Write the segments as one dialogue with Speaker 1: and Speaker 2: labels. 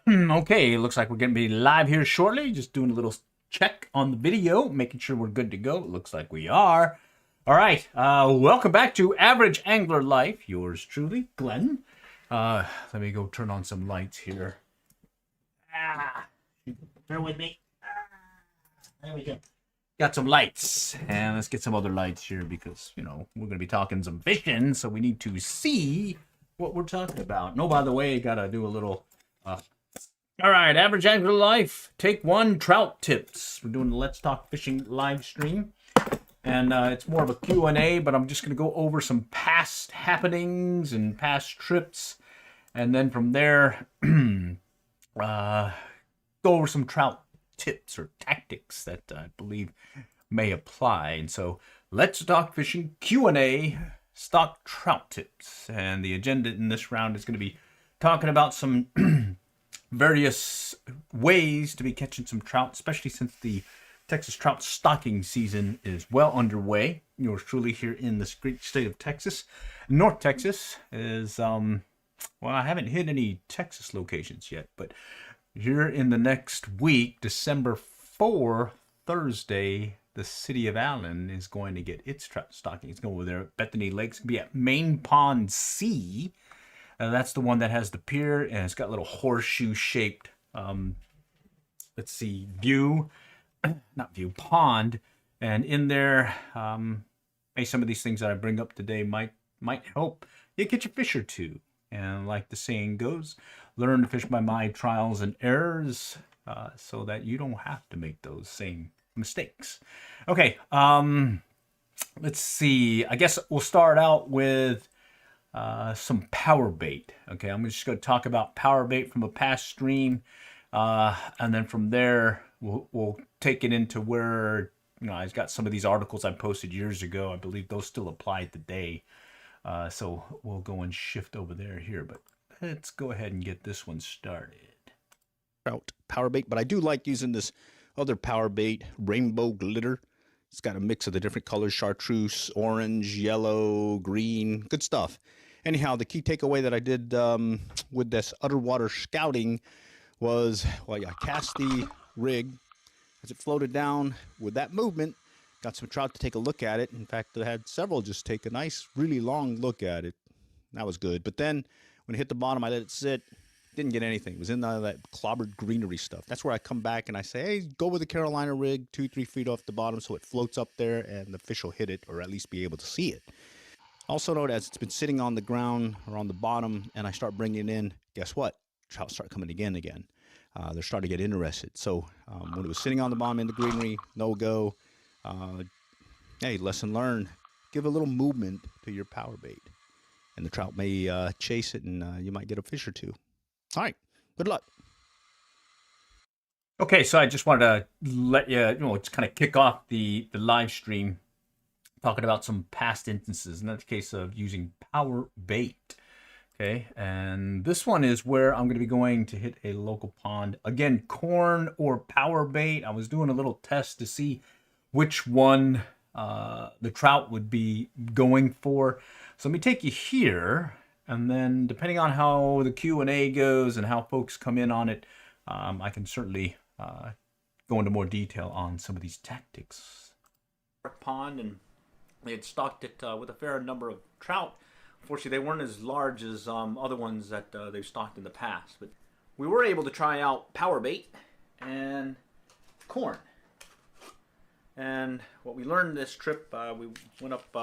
Speaker 1: Okay, looks like we're going to be live here shortly. Just doing a little check on the video, making sure we're good to go. It looks like we are. All right, welcome back to Average Angler Life. Yours truly, Glenn. Let me go turn on some lights here. Bear with me. There we go. Got some lights, and let's get some other lights here because, you know, we're going to be talking some fishing, so we need to see what we're talking about. No, by the way, gotta do a little... All right, Average Angler Life, take one, trout tips. We're doing the Let's Talk Fishing live stream, and it's more of a Q&A, but I'm just going to go over some past happenings and past trips, and then from there, go over some trout tips or tactics that I believe may apply. And so, Let's Talk Fishing Q&A, stock trout tips, and the agenda in this round is going to be talking about some various ways to be catching some trout, especially since the Texas trout stocking season is well underway. Yours truly here in this great state of Texas. North Texas is, well, I haven't hit any Texas locations yet, but here in the next week, December 4, Thursday, the city of Allen is going to get its trout stocking. It's going over there at Bethany Lakes. It's going to be at Main Pond C. That's the one that has the pier, and it's got a little horseshoe-shaped, let's see, pond. And in there, hey, some of these things that I bring up today might help you catch a fish or two. And like the saying goes, learn to fish by my trials and errors, so that you don't have to make those same mistakes. Okay, let's see. I guess we'll start out with some power bait. Okay, I'm just going to talk about power bait from a past stream, and then from there we'll take it into where, you know, I've got some of these articles I posted years ago. I believe those still apply today, so we'll go and shift over there here. But let's go ahead and get this one started.
Speaker 2: Trout power bait, but I do like using this other power bait, rainbow glitter. It's got a mix of the different colors: chartreuse, orange, yellow, green. Good stuff. Anyhow, the key takeaway that I did with this underwater scouting was, well, I cast the rig as it floated down with that movement. Got some trout to take a look at it. In fact, I had several just take a nice, really long look at it. That was good. But then when it hit the bottom, I let it sit. Didn't get anything. It was in that clobbered greenery stuff. That's where I come back and I say, hey, go with the Carolina rig 2-3 feet off the bottom so it floats up there and the fish will hit it, or at least be able to see it. Also note, as it's been sitting on the ground or on the bottom and I start bringing it in, guess what? Trout start coming again. They're starting to get interested. So when it was sitting on the bottom in the greenery, no go. Hey, lesson learned. Give a little movement to your power bait, and the trout may chase it, and you might get a fish or two. All right, good luck.
Speaker 1: Okay, so I just wanted to let you, just kind of kick off the live stream talking about some past instances, in that case of using power bait. Okay, and this one is where I'm going to be going to hit a local pond. Again, corn or power bait. I was doing a little test to see which one the trout would be going for. So let me take you here, and then depending on how the Q&A goes and how folks come in on it, I can certainly go into more detail on some of these tactics. Pond, and they had stocked it with a fair number of trout. Unfortunately, they weren't as large as other ones that they've stocked in the past. But we were able to try out power bait and corn. And what we learned this trip, we went up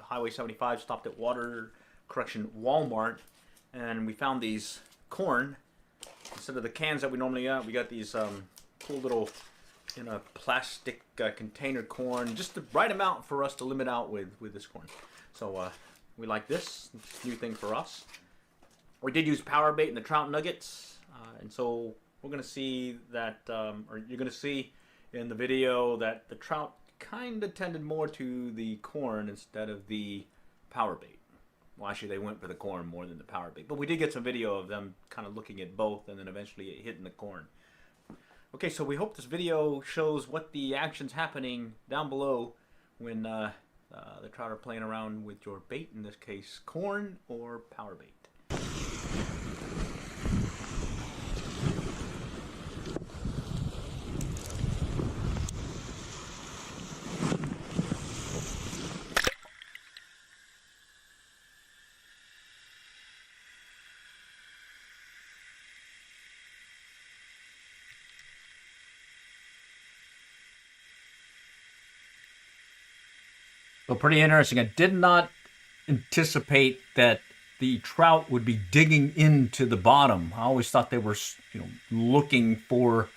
Speaker 1: Highway 75, stopped at Walmart, and we found these corn. Instead of the cans that we normally got, we got these cool little in a plastic container corn, just the right amount for us to limit out with this corn. So we like this. It's a new thing for us. We did use power bait in the trout nuggets, and so we're going to see that, or you're going to see in the video that the trout kind of tended more to the corn instead of the power bait. Well, actually, they went for the corn more than the power bait. But we did get some video of them kind of looking at both and then eventually hitting the corn. Okay, so we hope this video shows what the action's happening down below when the trout are playing around with your bait, in this case, corn or power bait. So pretty interesting. I did not anticipate that the trout would be digging into the bottom. I always thought they were, looking for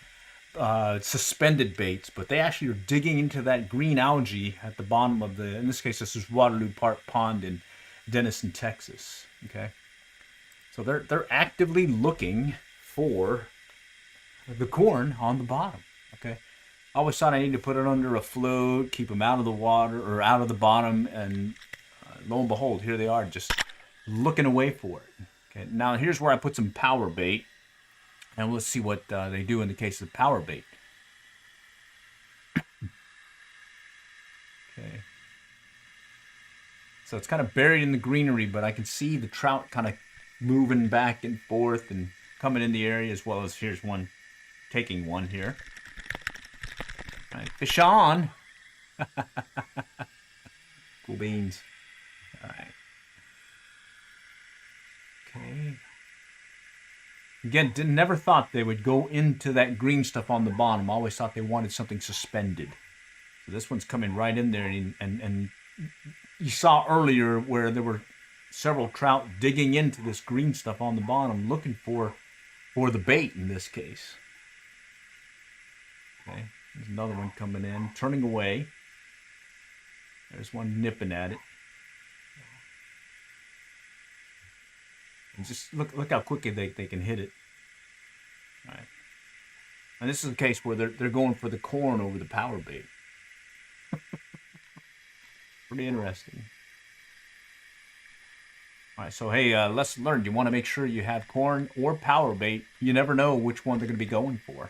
Speaker 1: suspended baits, but they actually are digging into that green algae at the bottom of the. In this case, this is Waterloo Park Pond in Denison, Texas. Okay, so they're actively looking for the corn on the bottom. Okay, I always thought I needed to put it under a float, keep them out of the water or out of the bottom, and lo and behold, here they are, just looking away for it. Okay, now here's where I put some power bait, and let's see what they do in the case of power bait. Okay, so it's kind of buried in the greenery, but I can see the trout kind of moving back and forth and coming in the area, as well as here's one taking one here. All right, fish on. Cool beans. All right. Okay. Again, never thought they would go into that green stuff on the bottom. I always thought they wanted something suspended. So this one's coming right in there, and you saw earlier where there were several trout digging into this green stuff on the bottom, looking for the bait in this case. Okay, there's another one coming in, turning away. There's one nipping at it. And just look how quickly they can hit it. All right. And this is a case where they're going for the corn over the power bait. Pretty interesting. All right, so hey, lesson learned. You want to make sure you have corn or power bait. You never know which one they're going to be going for.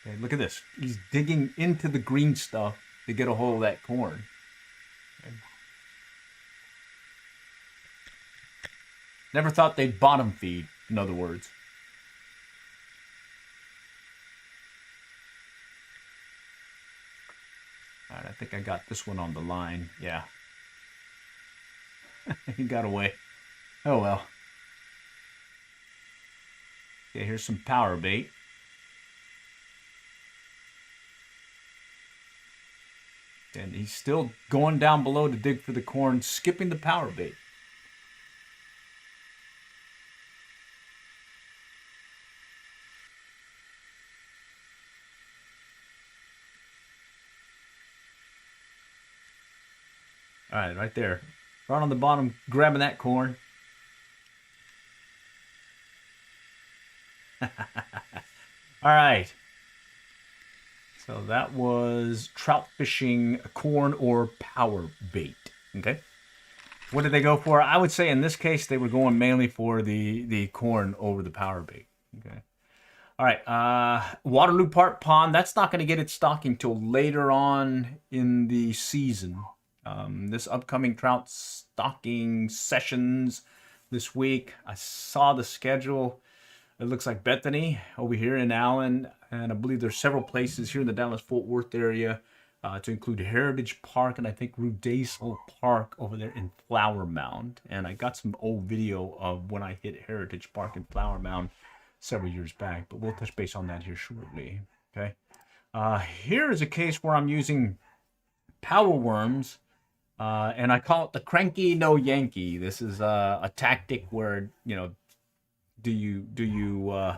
Speaker 1: Okay, look at this. He's digging into the green stuff to get a hold of that corn. Okay. Never thought they'd bottom feed, in other words. All right, I think I got this one on the line. Yeah. He got away. Oh well. Okay, here's some power bait. And he's still going down below to dig for the corn, skipping the power bait. All right, right there. Right on the bottom, grabbing that corn. All right. So that was trout fishing corn or power bait. Okay. What did they go for? I would say in this case they were going mainly for the corn over the power bait. Okay. All right. Waterloo Park Pond. That's not going to get its stocking till later on in the season. This upcoming trout stocking sessions this week. I saw the schedule. It looks like Bethany over here in Allen, and I believe there's several places here in the Dallas-Fort Worth area, to include Heritage Park and I think Rudeso Park over there in Flower Mound. And I got some old video of when I hit Heritage Park and Flower Mound several years back, but we'll touch base on that here shortly. Okay. Here is a case where I'm using power worms. And I call it the cranky no Yankee. This is a tactic where, do you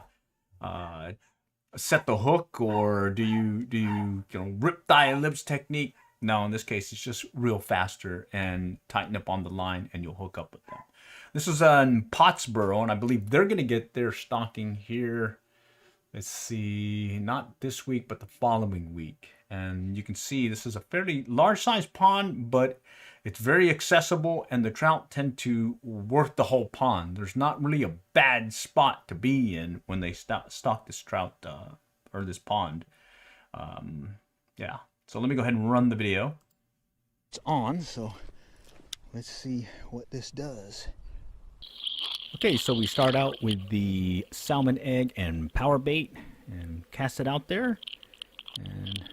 Speaker 1: set the hook, or do you rip thy lips technique? No, in this case it's just real faster and tighten up on the line and you'll hook up with them. This is in Pottsboro, and I believe they're gonna get their stocking here. Let's see, not this week, but the following week. And you can see this is a fairly large size pond, but it's very accessible, and the trout tend to work the whole pond. There's not really a bad spot to be in when they stock this trout or this pond. Yeah, so let me go ahead and run the video.
Speaker 2: It's on, so let's see what this does.
Speaker 1: Okay, so we start out with the salmon egg and power bait and cast it out there and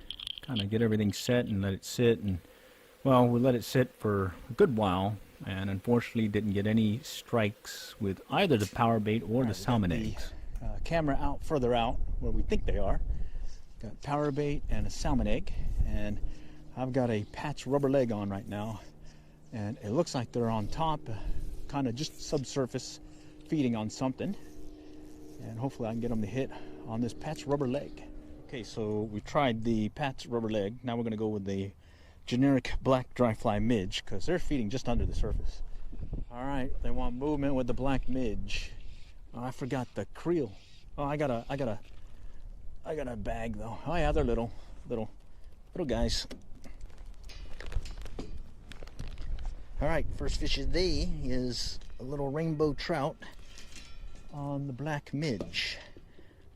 Speaker 1: kind of get everything set and let it sit. And well, we let it sit for a good while, and unfortunately didn't get any strikes with either the power bait or the salmon eggs.
Speaker 2: Camera out further out where we think they are. Got power bait and a salmon egg, and I've got a patch rubber leg on right now, and it looks like they're on top, kind of just subsurface, feeding on something. And hopefully I can get them to hit on this patch rubber leg. Okay, so we tried the patch rubber leg. Now we're going to go with the generic black dry fly midge, because they're feeding just under the surface. All right, they want movement with the black midge. Oh, I forgot the creel. Oh, I got a bag though. Oh yeah, they're little guys. All right, first fish of the day is a little rainbow trout on the black midge,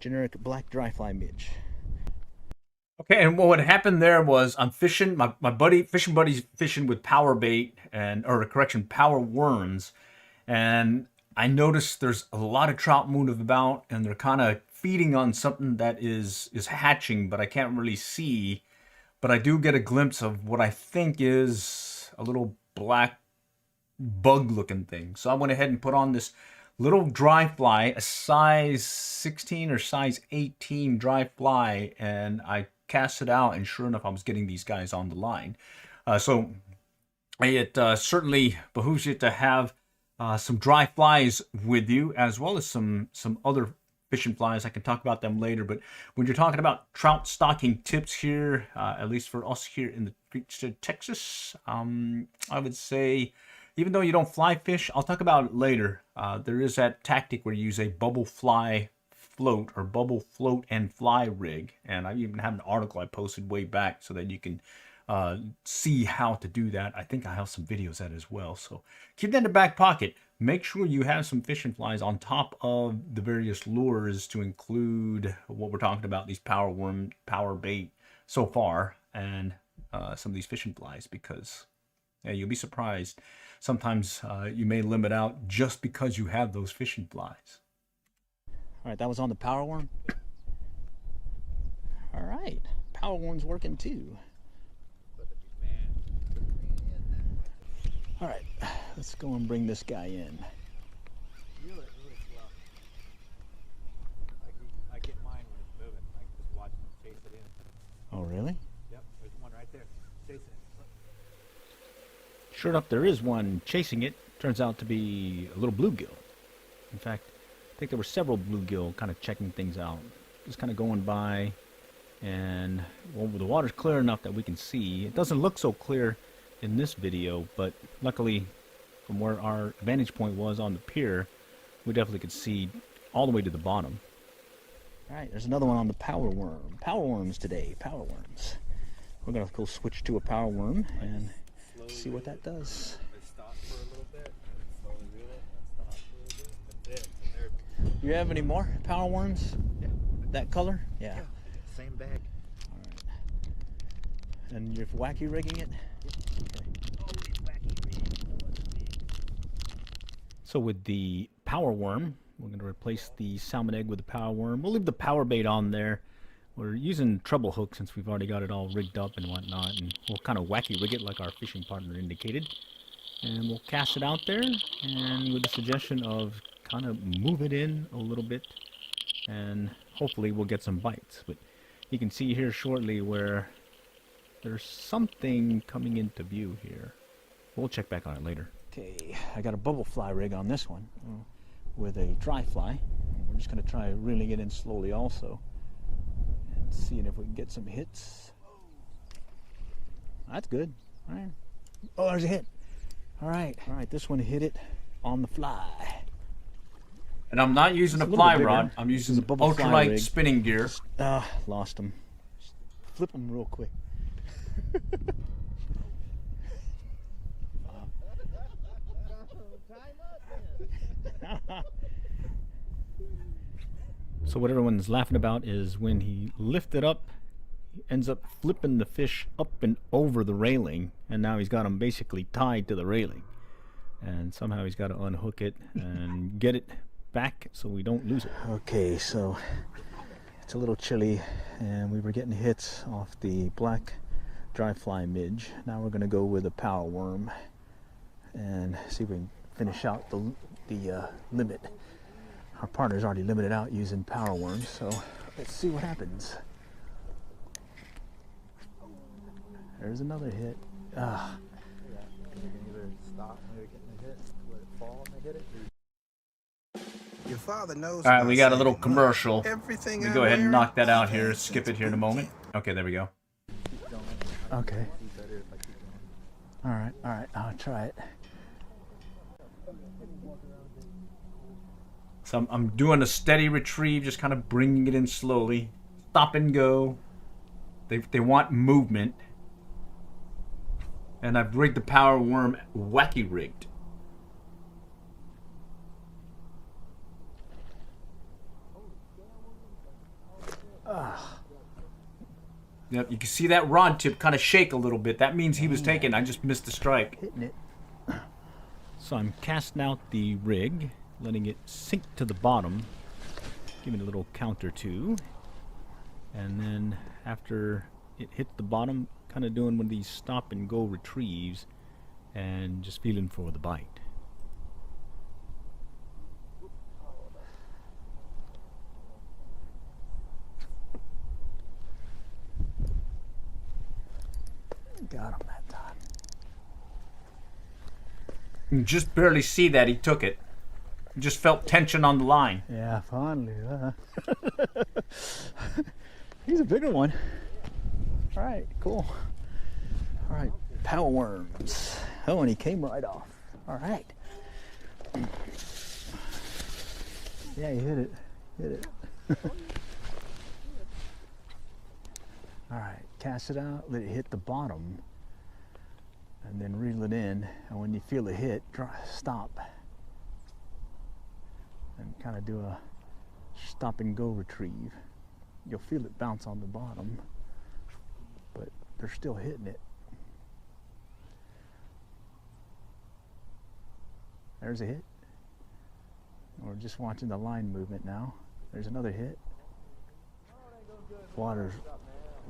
Speaker 2: generic black dry fly midge.
Speaker 1: Okay, and what happened there was I'm fishing, my fishing buddy's fishing with power bait or correction, power worms, and I noticed there's a lot of trout moving about, and they're kind of feeding on something that is hatching, but I can't really see. But I do get a glimpse of what I think is a little black bug-looking thing. So I went ahead and put on this little dry fly, a size 16 or size 18 dry fly, and I cast it out, and sure enough, I was getting these guys on the line. So it certainly behooves you to have some dry flies with you, as well as some other fishing flies. I can talk about them later, but when you're talking about trout stocking tips here, at least for us here in the Great of Texas, I would say, even though you don't fly fish, I'll talk about it later. There is that tactic where you use a bubble fly float or bubble float and fly rig, and I even have an article I posted way back so that you can see how to do that. I think I have some videos of that as well, so keep that in the back pocket. Make sure you have some fishing flies on top of the various lures, to include what we're talking about, these power worm, power bait so far, and some of these fishing flies, because you'll be surprised. Sometimes you may limit out just because you have those fishing flies.
Speaker 2: All right, that was on the power worm. All right, power worm's working too. All right, let's go and bring this guy in.
Speaker 3: I get mine when it's moving. I can just watch them chase it in.
Speaker 2: Oh, really?
Speaker 3: Yep, there's one right there, chasing it.
Speaker 2: Sure enough, there is one chasing it. Turns out to be a little bluegill. In fact, I think there were several bluegill kind of checking things out. Just kind of going by, and well, the water's clear enough that we can see. It doesn't look so clear in this video, but luckily from where our vantage point was on the pier, we definitely could see all the way to the bottom. All right, there's another one on the power worm. Power worms today, power worms. We're gonna go switch to a power worm and see what that does.
Speaker 3: They stop for a little bit, and then slowly reel it, and stop for a little bit. That's it. So
Speaker 2: You have any more power worms?
Speaker 3: yeah,
Speaker 2: That color? Yeah.
Speaker 3: same bag.
Speaker 2: All right. And you're wacky rigging it? So with the power worm, we're going to replace the salmon egg with the power worm. We'll leave the power bait on there. We're using treble hook since we've already got it all rigged up and whatnot, and we'll kind of wacky rig it like our fishing partner indicated. And we'll cast it out there, and with the suggestion of kind of move it in a little bit, and hopefully we'll get some bites. But you can see here shortly where there's something coming into view here. We'll check back on it later. Okay, I got a bubble fly rig on this one with a dry fly. We're just going to try reeling it in slowly also, and seeing if we can get some hits. That's good. All right. Oh, there's a hit. All right, this one hit it on the fly.
Speaker 1: And I'm not using a fly rod. I'm using the ultralight spinning gear.
Speaker 2: Lost him. Flip him real quick. So what everyone's laughing about is when he lifted up, he ends up flipping the fish up and over the railing, and now he's got him basically tied to the railing. And somehow he's got to unhook it and get it back so we don't lose it. Okay, so it's a little chilly, and we were getting hits off the black dry fly midge. Now we're going to go with a power worm and see if we can finish out the limit. Our partner's already limited out using power worms, so let's see what happens. There's another hit. Ah.
Speaker 3: Yeah. You can either stop when you're getting a hit, let it fall and they hit it, or
Speaker 4: Your father knows.
Speaker 1: All right, we got a little
Speaker 4: saving money.
Speaker 1: commercial.
Speaker 4: Everything
Speaker 1: Let me
Speaker 4: I'm
Speaker 1: go ahead and
Speaker 4: wearing,
Speaker 1: knock that out
Speaker 4: I've
Speaker 1: here.
Speaker 4: had
Speaker 1: Skip
Speaker 4: since
Speaker 1: it here in a moment.
Speaker 4: boot
Speaker 1: Okay, there we go.
Speaker 3: keep going.
Speaker 2: Okay.
Speaker 3: See better if I keep going.
Speaker 2: All right. I'll try it.
Speaker 1: So I'm doing a steady retrieve, just kind of bringing it in slowly. Stop and go. They want movement. And I've rigged the power worm wacky rigged. Yep, you can see that rod tip kind of shake a little bit. That means he was taking. I just missed the strike.
Speaker 2: Hitting it.
Speaker 1: So I'm casting out the rig, letting it sink to the bottom, giving it a little counter to, and then after it hit the bottom, kind of doing one of these stop and go retrieves and just feeling for the bite.
Speaker 2: Got him that time.
Speaker 1: You can just barely see that he took it. Just felt tension on the line.
Speaker 2: Yeah, finally. He's a bigger one. All right, cool. All right, power worms. Oh, and he came right off. All right. Yeah, he hit it. Hit it. All right, cast it out, let it hit the bottom, and then reel it in. And when you feel it hit, stop. And kind of do a stop and go retrieve. You'll feel it bounce on the bottom, but they're still hitting it. There's a hit. We're just watching the line movement now. There's another hit. Water's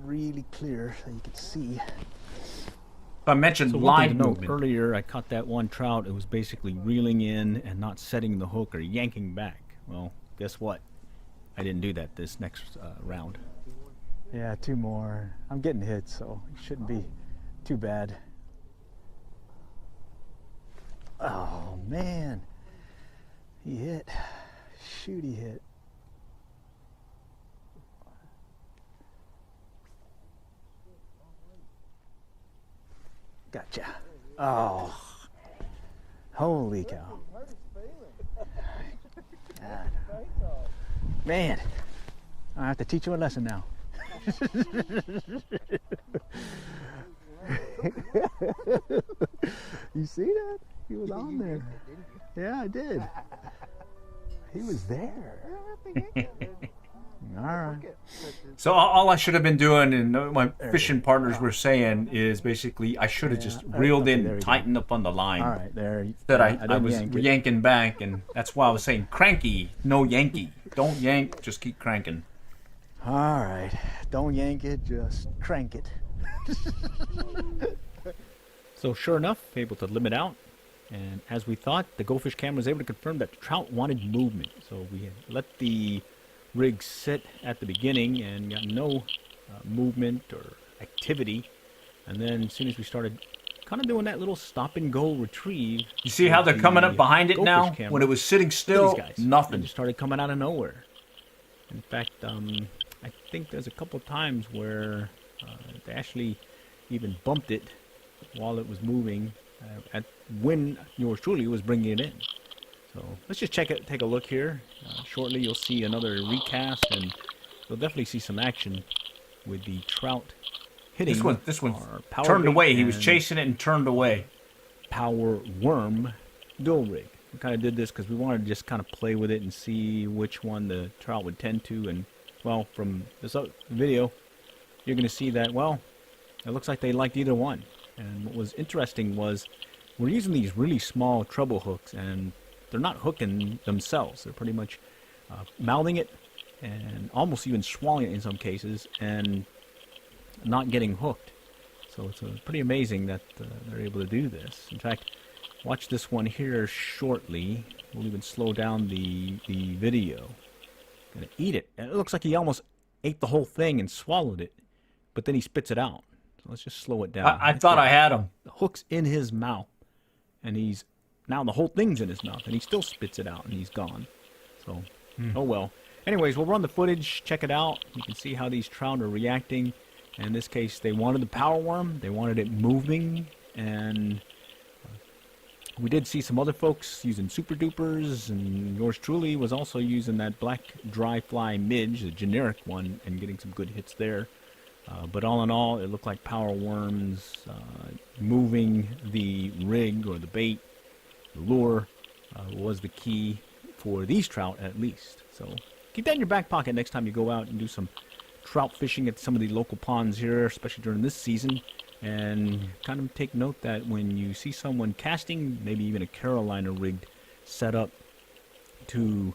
Speaker 2: really clear so you can see.
Speaker 1: I mentioned
Speaker 5: So
Speaker 1: line
Speaker 5: note,
Speaker 1: movement.
Speaker 5: earlier, I caught that one trout. It was basically reeling in and not setting the hook or yanking back. Well, guess what? I didn't do that this next round.
Speaker 2: Yeah, two more. I'm getting hit, so it shouldn't be too bad. Oh, man. He hit. Shoot, he hit. Gotcha. Oh. Holy cow. God. Man. I have to teach you a lesson now. You see that? He was on there. Yeah, I did. He was there. All right.
Speaker 1: So all I should have been doing, and my fishing partners were saying, is basically I should have just reeled
Speaker 2: okay,
Speaker 1: in,
Speaker 2: there we go.
Speaker 1: tightened up on the line.
Speaker 2: All right, there.
Speaker 1: That I
Speaker 2: didn't
Speaker 1: was
Speaker 2: yank it.
Speaker 1: yanking back, and that's why I was saying cranky, no Yankee. Don't yank, just keep cranking.
Speaker 2: All right. Don't yank it, just crank it.
Speaker 5: So sure enough, able to limit out. And as we thought, the Go Fish camera was able to confirm that the trout wanted movement. So we had let the rig sit at the beginning and got no movement or activity. And then as soon as we started kind of doing that little stop and go retrieve.
Speaker 1: You see how they're coming up behind it
Speaker 5: Go
Speaker 1: now?
Speaker 5: Fish camera,
Speaker 1: When it was sitting
Speaker 5: look at
Speaker 1: still,
Speaker 5: these guys. They
Speaker 1: nothing.
Speaker 5: just started coming out of nowhere. In fact, I think there's a couple times where they actually even bumped it while it was moving when yours truly was bringing it in. So let's just check it, take a look here. Shortly you'll see another recast, and you'll definitely see some action with the trout hitting.
Speaker 1: This one
Speaker 5: our power
Speaker 1: turned
Speaker 5: bait
Speaker 1: away. He was
Speaker 5: and
Speaker 1: chasing it and turned away.
Speaker 5: power worm dual rig. We kind of did this because we wanted to just kind of play with it and see which one the trout would tend to. And well, from this video, you're going to see that, well, it looks like they liked either one. And what was interesting was we're using these really small treble hooks, and they're not hooking themselves. They're pretty much mouthing it and almost even swallowing it in some cases and not getting hooked. So it's pretty amazing that they're able to do this. In fact, watch this one here shortly. We'll even slow down the video. Gonna eat it. And it looks like he almost ate the whole thing and swallowed it, but then he spits it out. So let's just slow it down.
Speaker 1: I thought I had him.
Speaker 5: The hook's in his mouth, and he's now the whole thing's in his mouth, and he still spits it out, and he's gone. So, oh well. Anyways, we'll run the footage, check it out. You can see how these trout are reacting. And in this case, they wanted the power worm. They wanted it moving, and we did see some other folks using super dupers, and yours truly was also using that black dry fly midge, the generic one, and getting some good hits there. But all in all, it looked like power worms moving the rig or the bait, the lure, was the key for these trout at least. So keep that in your back pocket next time you go out and do some trout fishing at some of the local ponds here, especially during this season. And kind of take note that when you see someone casting, maybe even a Carolina rigged setup, to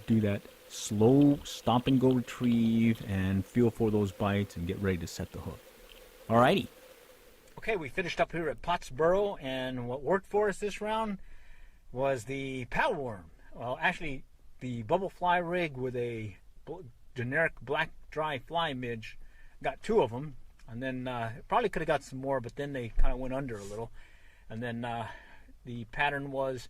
Speaker 5: do that slow stop and go retrieve and feel for those bites and get ready to set the hook. Alrighty. Okay, we finished up here at Pottsboro, and what worked for us this round was the power worm. Well, actually, the bubble fly rig with a generic black dry fly midge, got 2 of them. And then probably could have got some more, but then they kind of went under a little. And then the pattern was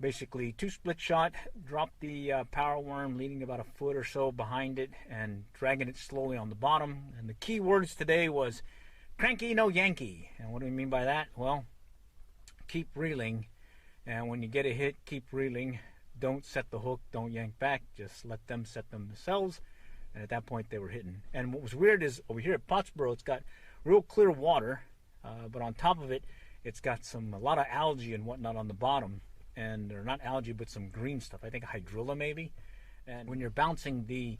Speaker 5: basically 2 split shot, drop the power worm leading about a foot or so behind it and dragging it slowly on the bottom. And the key words today was cranky, no Yankee. And what do we mean by that? Well, keep reeling. And when you get a hit, keep reeling. Don't set the hook, don't yank back. Just let them set themselves. And at that point, they were hitting. And what was weird is over here at Pottsboro, it's got real clear water, but on top of it, it's got a lot of algae and whatnot on the bottom. And they're not algae, but some green stuff. I think hydrilla maybe. And when you're bouncing the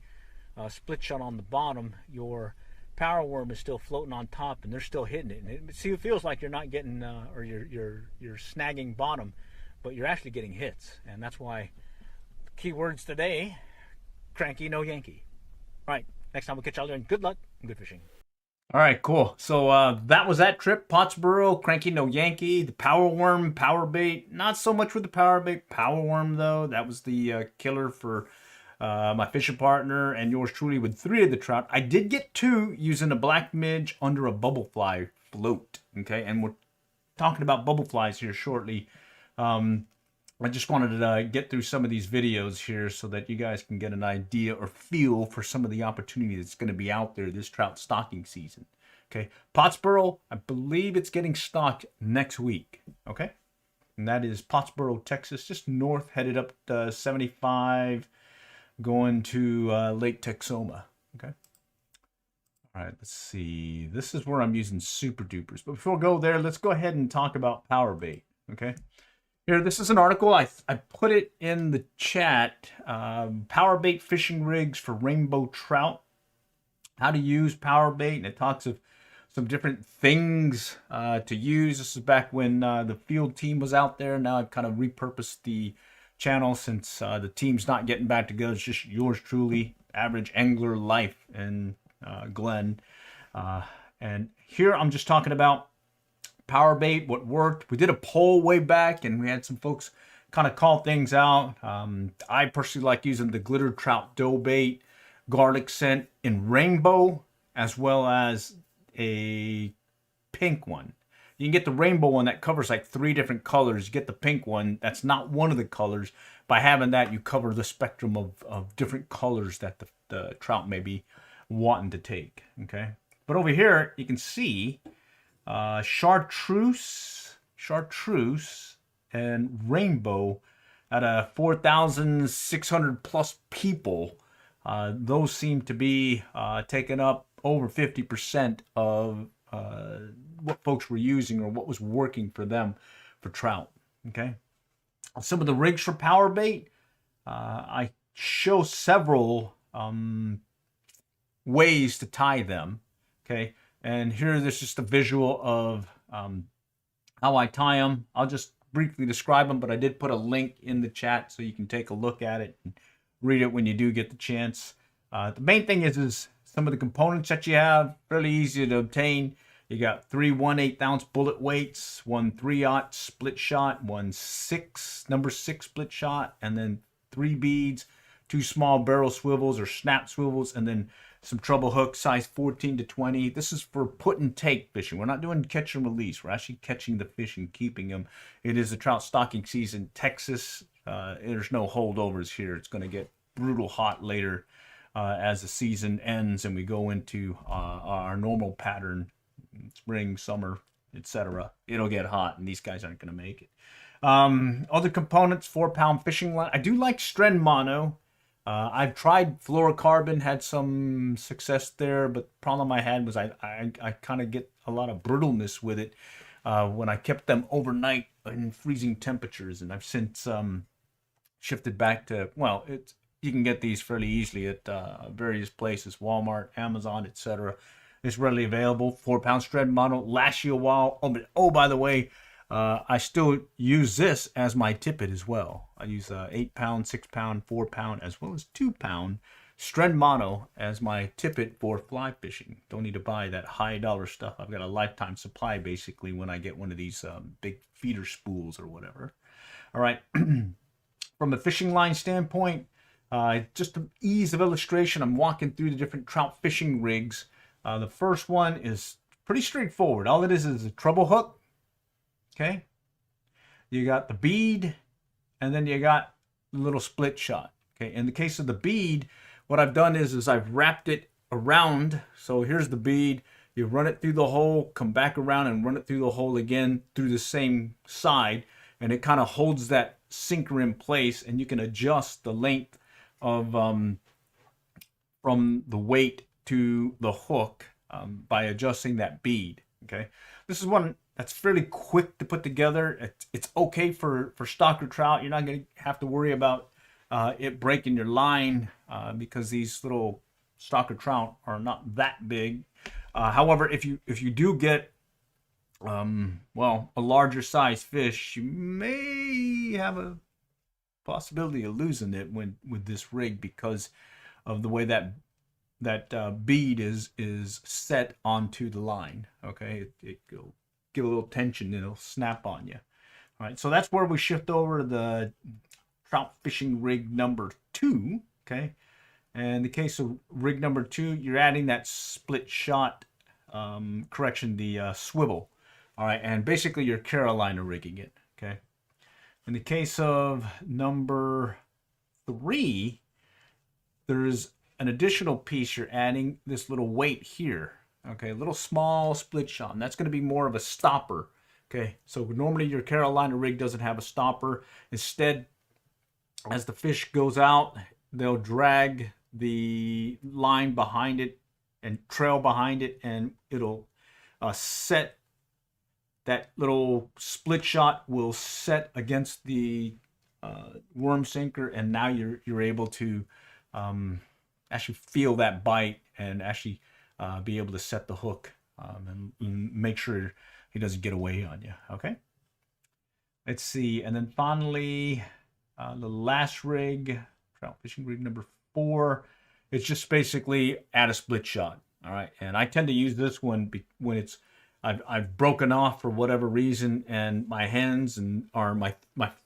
Speaker 5: split shot on the bottom, your power worm is still floating on top, and they're still hitting it. And it feels like you're not getting, or you're snagging bottom, but you're actually getting hits. And that's why key words today: cranky, no Yankee. All right, next time we'll catch y'all there, and good luck and good fishing.
Speaker 1: All right, cool. So that was that trip. Pottsboro, cranky no Yankee, the power worm, power bait. Not so much with the power bait. Power worm, though, that was the killer for my fishing partner and yours truly with 3 of the trout. I did get 2 using a black midge under a bubble fly float. Okay, and we're talking about bubble flies here shortly. I just wanted to get through some of these videos here so that you guys can get an idea or feel for some of the opportunity that's going to be out there this trout stocking season. Okay, Pottsboro, I believe it's getting stocked next week. Okay, and that is Pottsboro, Texas, just north, headed up 75, going to Lake Texoma. Okay. All right, let's see. This is where I'm using super dupers. But before we go there, let's go ahead and talk about power bait. Okay. Here, this is an article. I put it in the chat. Power bait fishing rigs for rainbow trout. How to use power bait. And it talks of some different things to use. This is back when the field team was out there. Now I've kind of repurposed the channel since the team's not getting back together. It's just yours truly, average angler life, and Glenn. And here I'm just talking about power bait, what worked. We did a poll way back, and we had some folks kind of call things out. I personally like using the glitter trout dough bait, garlic scent in rainbow, as well as a pink one. You can get the rainbow one that covers like 3 different colors. You get the pink one, that's not one of the colors. By having that, you cover the spectrum of different colors that the trout may be wanting to take. Okay, but over here you can see chartreuse and rainbow at a 4,600 plus people. Those seem to be taking up over 50% of what folks were using or what was working for them for trout. Okay, some of the rigs for power bait, I show several ways to tie them. Okay, and here there's just a visual of how I tie them. I'll just briefly describe them, but I did put a link in the chat so you can take a look at it and read it when you do get the chance. The main thing is some of the components that you have, fairly easy to obtain. You got 3 1/8 ounce bullet weights, 1 3/0 split shot, 1 number 6 split shot, and then 3 beads, 2 small barrel swivels or snap swivels, and then some treble hook size 14 to 20. This is for put and take fishing. We're not doing catch and release. We're actually catching the fish and keeping them. It is a trout stocking season. Texas, there's no holdovers here. It's going to get brutal hot later as the season ends and we go into our normal pattern, spring, summer, etc. It'll get hot and these guys aren't going to make it. Other components, 4-pound fishing line. I do like Stren Mono. I've tried fluorocarbon, had some success there, but the problem I had was I kind of get a lot of brittleness with it when I kept them overnight in freezing temperatures, and I've since shifted back to, well, you can get these fairly easily at various places, Walmart, Amazon, etc. It's readily available. 4-pound Stren Mono lasts you a while. Oh, by the way, I still use this as my tippet as well. I use 8-pound, 6-pound, 4-pound, as well as 2-pound Stren Mono as my tippet for fly fishing. Don't need to buy that high dollar stuff. I've got a lifetime supply basically when I get one of these big feeder spools or whatever. All right. From a fishing line standpoint, just to ease of illustration, I'm walking through the different trout fishing rigs. The first one is pretty straightforward. All it is a treble hook. Okay, you got the bead, and then you got the little split shot. Okay, in the case of the bead, what I've done is I've wrapped it around. So here's the bead. You run it through the hole, come back around and run it through the hole again through the same side, and it kind of holds that sinker in place, and you can adjust the length of from the weight to the hook by adjusting that bead. Okay, this is one that's fairly quick to put together. It's okay for stocker trout. You're not going to have to worry about it breaking your line because these little stocker trout are not that big. However, if you do get well, a larger size fish, you may have a possibility of losing it with this rig because of the way that bead is set onto the line. Okay, it'll give a little tension and it'll snap on you. All right, so that's where we shift over to the trout fishing rig number 2. Okay, and in the case of rig number 2, you're adding that split shot, the swivel. All right, and basically you're Carolina rigging it. Okay, in the case of number 3, there's an additional piece. You're adding this little weight here. Okay, a little small split shot, and that's going to be more of a stopper. Okay, so normally your Carolina rig doesn't have a stopper. Instead, as the fish goes out, they'll drag the line behind it and trail behind it, and it'll set, that little split shot will set against the worm sinker, and now you're able to actually feel that bite and actually be able to set the hook and make sure he doesn't get away on you. Okay, let's see. And then finally, the last rig, trout fishing rig number 4, it's just basically add a split shot. All right, and I tend to use this one when it's I've broken off for whatever reason, and my hands or my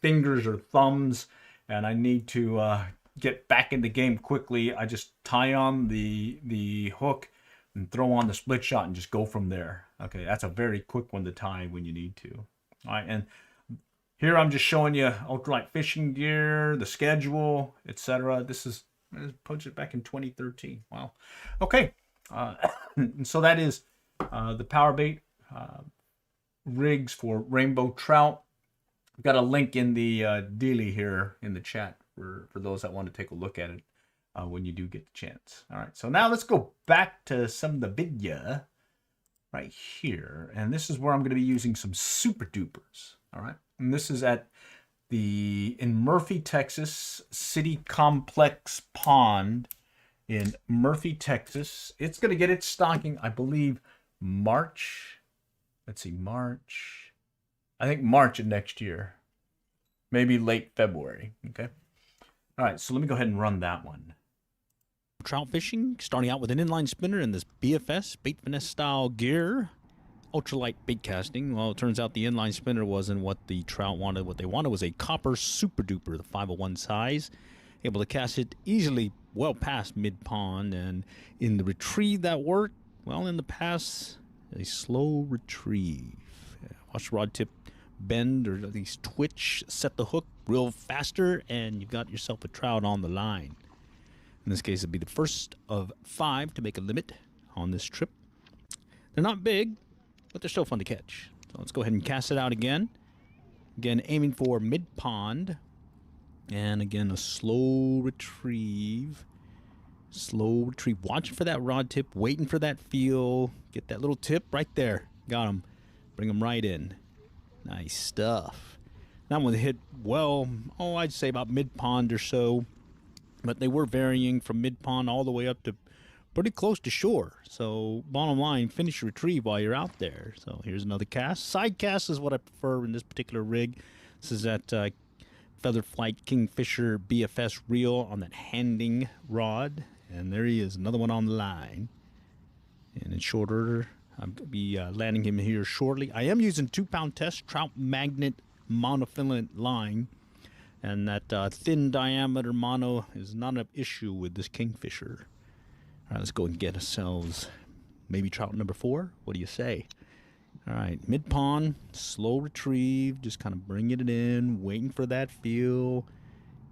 Speaker 1: fingers or thumbs, and I need to get back in the game quickly. I just tie on the hook and throw on the split shot and just go from there. Okay, that's a very quick one to tie when you need to. All right, and here I'm just showing you ultralight fishing gear, the schedule, etc. This is posted back in 2013. Wow. Okay, and so that is the power bait rigs for rainbow trout. I've got a link in the dealie here in the chat for those that want to take a look at it when you do get the chance. All right, so now let's go back to some of the video right here, and this is where I'm going to be using some super dupers. All right, and this is in Murphy, Texas, City Complex Pond in Murphy, Texas. It's going to get its stocking, I believe, March. Let's see, March. I think March of next year, maybe late February. Okay. All right, so let me go ahead and run that one.
Speaker 2: Trout fishing, starting out with an inline spinner in this BFS, Bait Finesse style gear. Ultralight bait casting. Well, it turns out the inline spinner wasn't what the trout wanted. What they wanted was a copper super duper, the 501 size. able to cast it easily well past mid-pond. And in the retrieve that worked, well, in the past, a slow retrieve. Watch the rod tip bend or at least twitch, set the hook real faster, and you've got yourself a trout on the line. In this case, it'd be the first of 5 to make a limit on this trip. They're not big, but they're still fun to catch. So let's go ahead and cast it out again. Again, aiming for mid-pond. And again, a slow retrieve. Slow retrieve. Watching for that rod tip, waiting for that feel. Get that little tip right there. Got him. Bring him right in. Nice stuff. That one hit well, I'd say about mid-pond or so. But they were varying from mid-pond all the way up to pretty close to shore. So bottom line, finish your retrieve while you're out there. So here's another cast. Side cast is what I prefer in this particular rig. This is that Feather Flight Kingfisher BFS reel on that handing rod. And there he is, another one on the line. And in short order, I'll be landing him here shortly. I am using 2-pound test trout magnet monofilament line. And that thin diameter mono is not an issue with this kingfisher. All right, let's go and get ourselves maybe trout number 4. What do you say? All right, mid-pond, slow retrieve, just kind of bringing it in, waiting for that feel.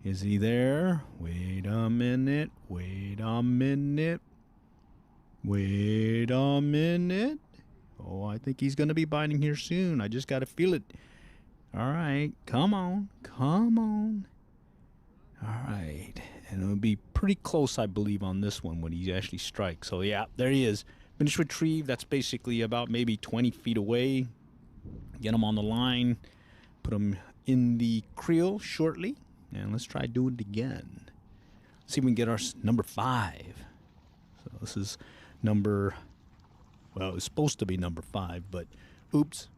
Speaker 2: Is he there? Wait a minute, wait a minute, wait a minute. Oh, I think he's going to be biting here soon. I just got to feel it. All right, come on, come on. All right, and it'll be pretty close, I believe, on this one when he actually strikes. So, yeah, there he is. Finish retrieve. That's basically about maybe 20 feet away. Get him on the line. Put him in the creel shortly. And let's try doing it again. See if we can get our number 5. So this is number, well, it's supposed to be number 5, but oops.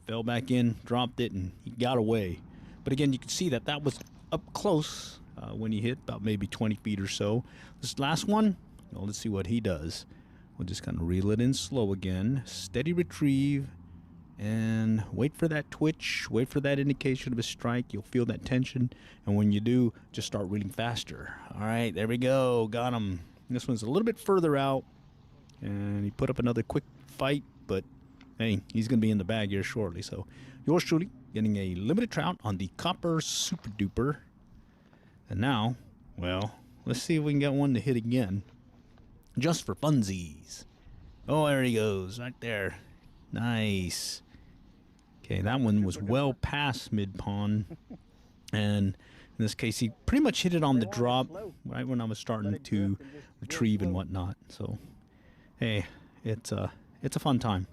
Speaker 2: Fell back in, dropped it, and he got away. But again, you can see that that was up close when he hit, about maybe 20 feet or so. This last one, well, let's see what he does. We'll just kind of reel it in slow again. Steady retrieve, and wait for that twitch. Wait for that indication of a strike. You'll feel that tension, and when you do, just start reeling faster. All right, there we go. Got him. This one's a little bit further out, and he put up another quick fight, but hey, he's going to be in the bag here shortly. So yours truly getting a limited trout on the Copper Super Duper. And now, well, let's see if we can get one to hit again. Just for funsies. Oh, there he goes. Right there. Nice. Okay, that one was well past mid-pond. And in this case, he pretty much hit it on the drop right when I was starting to retrieve and whatnot. So, hey, it's a fun time.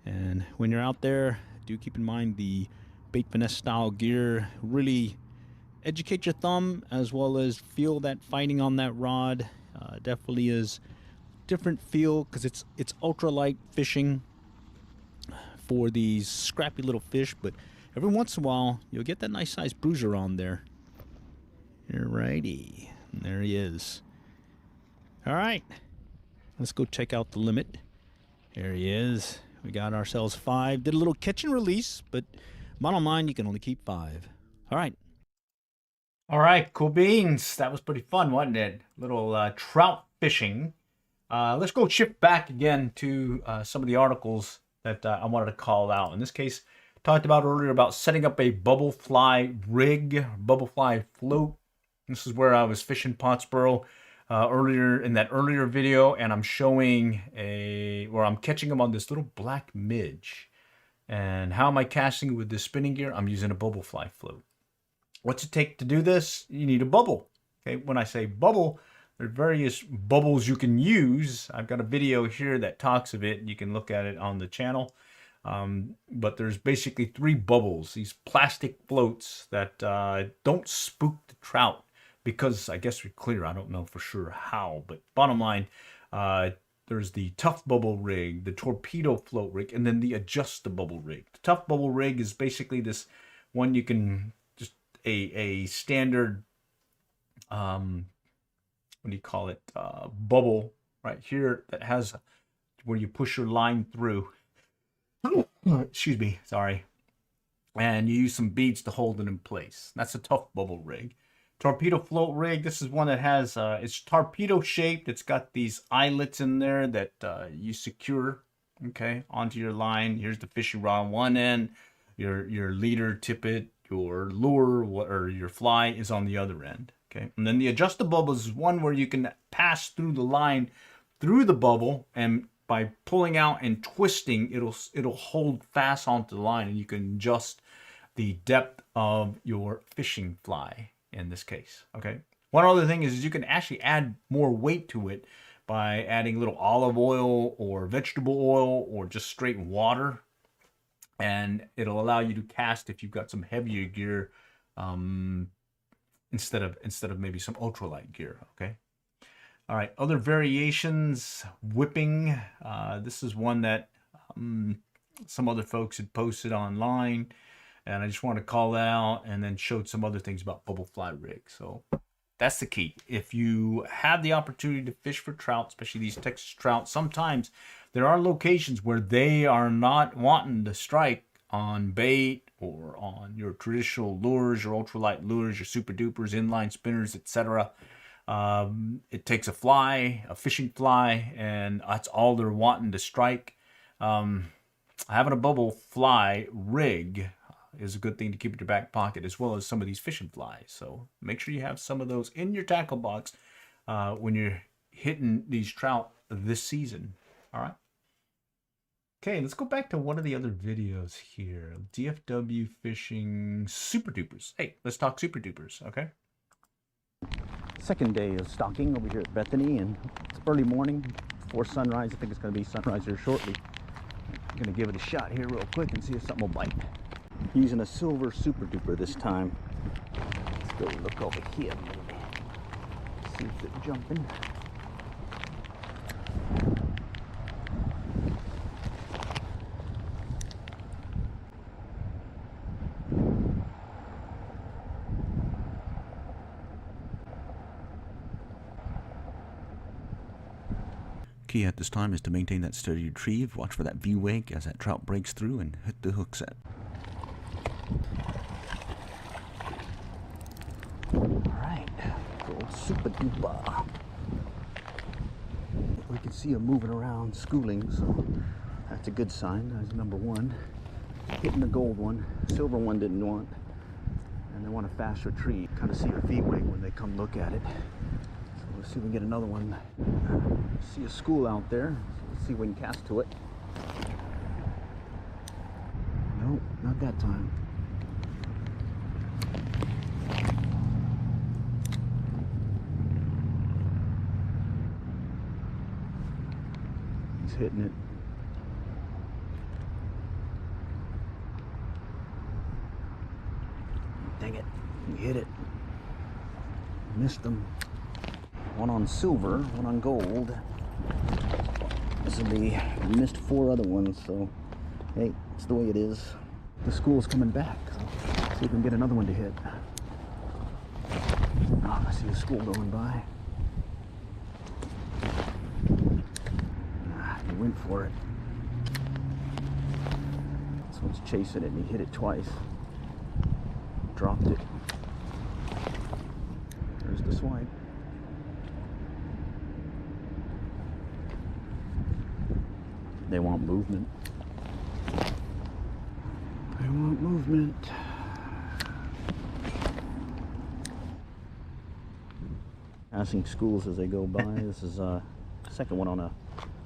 Speaker 2: And when you're out there, do keep in mind the bait finesse style gear. Really educate your thumb as well as feel that fighting on that rod. Definitely is different feel because it's ultralight fishing for these scrappy little fish. But every once in a while, you'll get that nice sized bruiser on there. Alrighty, and there he is. All right, let's go check out the limit. There he is. We got ourselves 5. Did a little catch and release, but bottom line, you can only keep 5. All right.
Speaker 1: All right, cool beans. That was pretty fun, wasn't it? Little trout fishing. Let's go shift back again to some of the articles that I wanted to call out. In this case, talked about earlier about setting up a bubble fly rig, bubble fly float. This is where I was fishing Pottsboro earlier in that earlier video, and I'm showing where I'm catching them on this little black midge. And how am I casting with this spinning gear? I'm using a bubble fly float. What's it take to do this? You need a bubble. Okay, when I say bubble, there are various bubbles you can use. I've got a video here that talks of it. You can look at it on the channel. But there's basically 3 bubbles, these plastic floats that don't spook the trout. Because I guess we're clear, I don't know for sure how, but bottom line, there's the tough bubble rig, the torpedo float rig, and then the adjust the bubble rig. The tough bubble rig is basically this one you can just a standard what do you call it, bubble right here that has where you push your line through. Excuse me, sorry. And you use some beads to hold it in place. That's a tough bubble rig. torpedo float rig. This is one that has, it's torpedo shaped. It's got these eyelets in there that you secure, okay, onto your line. Here's the fishing rod on one end. Your leader, tippet, your lure, or your fly is on the other end, okay? And then the adjustable bubble is one where you can pass through the line, through the bubble, and by pulling out and twisting, it'll hold fast onto the line, and you can adjust the depth of your fishing fly in this case, okay? One other thing is you can actually add more weight to it by adding a little olive oil or vegetable oil or just straight water, and it'll allow you to cast if you've got some heavier gear instead of maybe some ultralight gear, okay? All right, other variations, whipping. This is one that some other folks had posted online, and I just wanted to call that out and then showed some other things about bubble fly rigs. So that's the key. If you have the opportunity to fish for trout, especially these Texas trout, sometimes there are locations where they are not wanting to strike on bait or on your traditional lures, your ultralight lures, your super dupers, inline spinners, etc. It takes a fly, a fishing fly, and that's all they're wanting to strike. Having a bubble fly rig is a good thing to keep in your back pocket, as well as some of these fishing flies. So make sure you have some of those in your tackle box when you're hitting these trout this season. All right. Okay, let's go back to one of the other videos here. DFW fishing super dupers. Hey, let's talk super dupers, okay?
Speaker 5: Second day of stocking over here at Bethany, and it's early morning before sunrise. I think it's going to be sunrise here shortly. I'm going to give it a shot here real quick and see if something will bite. Using a silver super duper this time. Let's go look over here maybe. See if they're jumping. Key at this time is to maintain that steady retrieve. Watch for that V-wake as that trout breaks through and hit the hook set. Alright, old super duper. We can see him moving around, schooling, so that's a good sign. That's number one. Hitting the gold one. Silver one didn't want. And they want a fast retreat. Kind of see a V-wake when they come look at it. Let's see if we can get another one. See a school out there. Let's see if we can cast to it. Nope, not that time. He's hitting it. Dang it, we hit it. Missed him. One on silver, one on gold. This will be, missed 4 other ones, so hey, it's the way it is. The school's coming back, so see if we can get another one to hit. Oh, I see a school going by. He went for it. This one's chasing it and he hit it twice. Dropped it. There's the swipe. They want movement. They want movement. Passing schools as they go by. This is a second one on a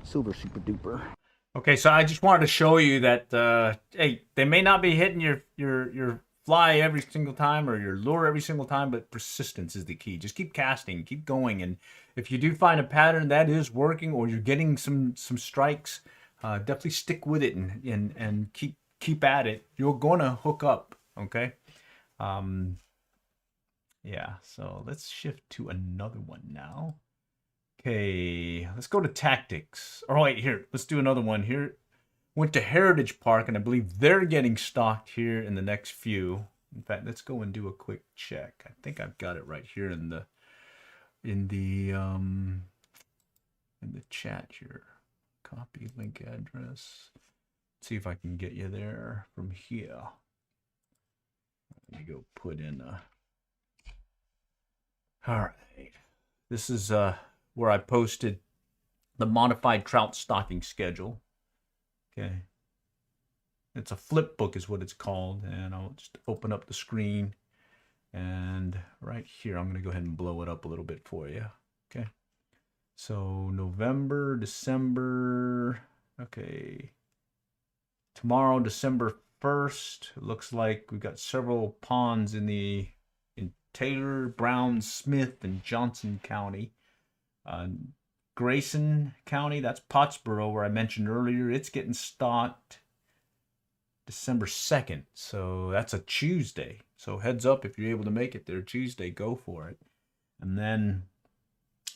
Speaker 5: silver super duper.
Speaker 1: Okay, so I just wanted to show you that hey, they may not be hitting your fly every single time or your lure every single time, but persistence is the key. Just keep casting, keep going, and if you do find a pattern that is working or you're getting some strikes, definitely stick with it and keep at it. You're gonna hook up, okay? Yeah, so let's shift to another one now. Okay, let's go to tactics. All right, here, let's do another one here. Went to Heritage Park, and I believe they're getting stocked here in the next few. In fact, let's go and do a quick check. I think I've got it right here in the chat here. Copy link address. Let's see if I can get you there from here. Let me go put in a All right. This is where I posted the modified trout stocking schedule. Okay. It's a flip book is what it's called. And I'll just open up the screen. And right here, I'm going to go ahead and blow it up a little bit for you. Okay. So November, December. Okay. Tomorrow, December 1st. It looks like we've got several ponds in Taylor, Brown, Smith, and Johnson County. Grayson County, that's Pottsboro, where I mentioned earlier. It's getting stocked December 2nd. So that's a Tuesday. So heads up, if you're able to make it there Tuesday, go for it. And then,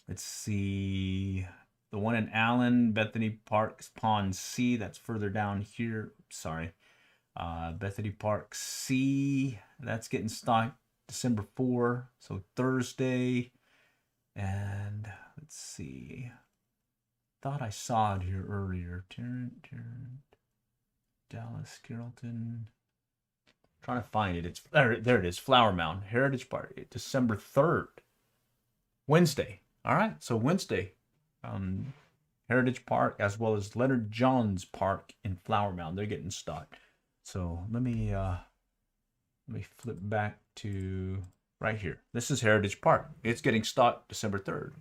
Speaker 1: let's see, the one in Allen, Bethany Park Pond C, that's further down here. Sorry. Bethany Park C, that's getting stocked December 4, so Thursday. And let's see, thought I saw it here earlier. Tarrant, Dallas, Carrollton. Trying to find it. It's there it is. Flower Mound, Heritage Park, December 3rd. Wednesday. All right, so Wednesday. Heritage Park as well as Leonard Johns Park in Flower Mound. They're getting stocked. So let me flip back to right here. This is Heritage Park. It's getting stocked December 3rd.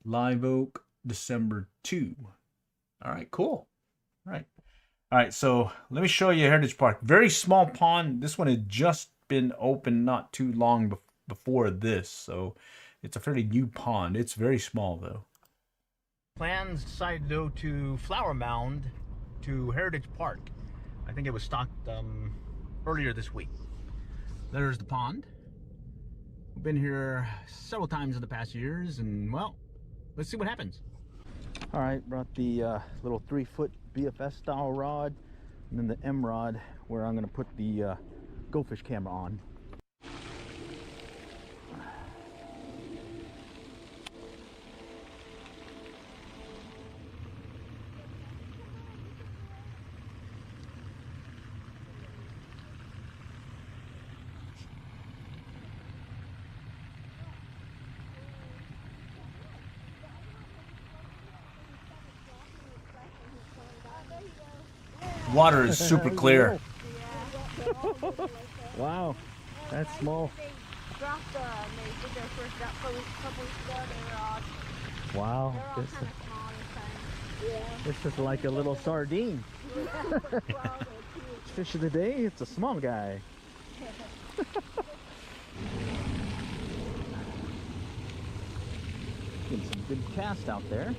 Speaker 1: Live Oak, December 2. All right, cool. All right, so let me show you Heritage Park. Very small pond. This one had just been opened not too long before this, so it's a fairly new pond. It's very small, though. Plans decided to go to Flower Mound to Heritage Park. I think it was stocked earlier this week. There's the pond. We've been here several times in the past years, and well, let's see what happens. All right, brought the little 3-foot BFS style rod, and then the M rod where I'm going to put the goldfish camera on. Water is super clear.
Speaker 5: Wow, that's small.
Speaker 4: Dropped they did their first drop a couple weeks ago. They were all
Speaker 5: Wow,
Speaker 4: kind of small this time.
Speaker 5: this is like a little sardine. Fish of the day, it's a small guy. Getting some good cast out there,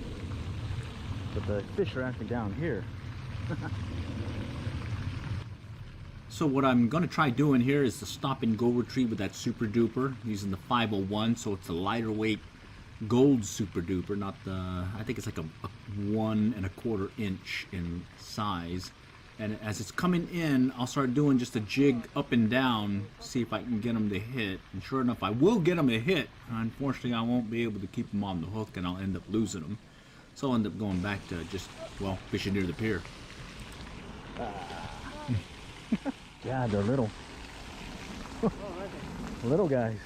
Speaker 5: but the fish are actually down here. So what I'm going to try doing here is the stop and go retrieve with that Super Duper using the 501. So it's a lighter weight gold Super Duper, not the, I think it's like a 1 1/4 inch in size. And as it's coming in, I'll start doing just a jig up and down, see if I can get them to hit. And sure enough, I will get them to hit. Unfortunately, I won't be able to keep them on the hook, and I'll end up losing them. So I'll end up going back to just, well, fishing near the pier. Yeah, they're little. Little guys.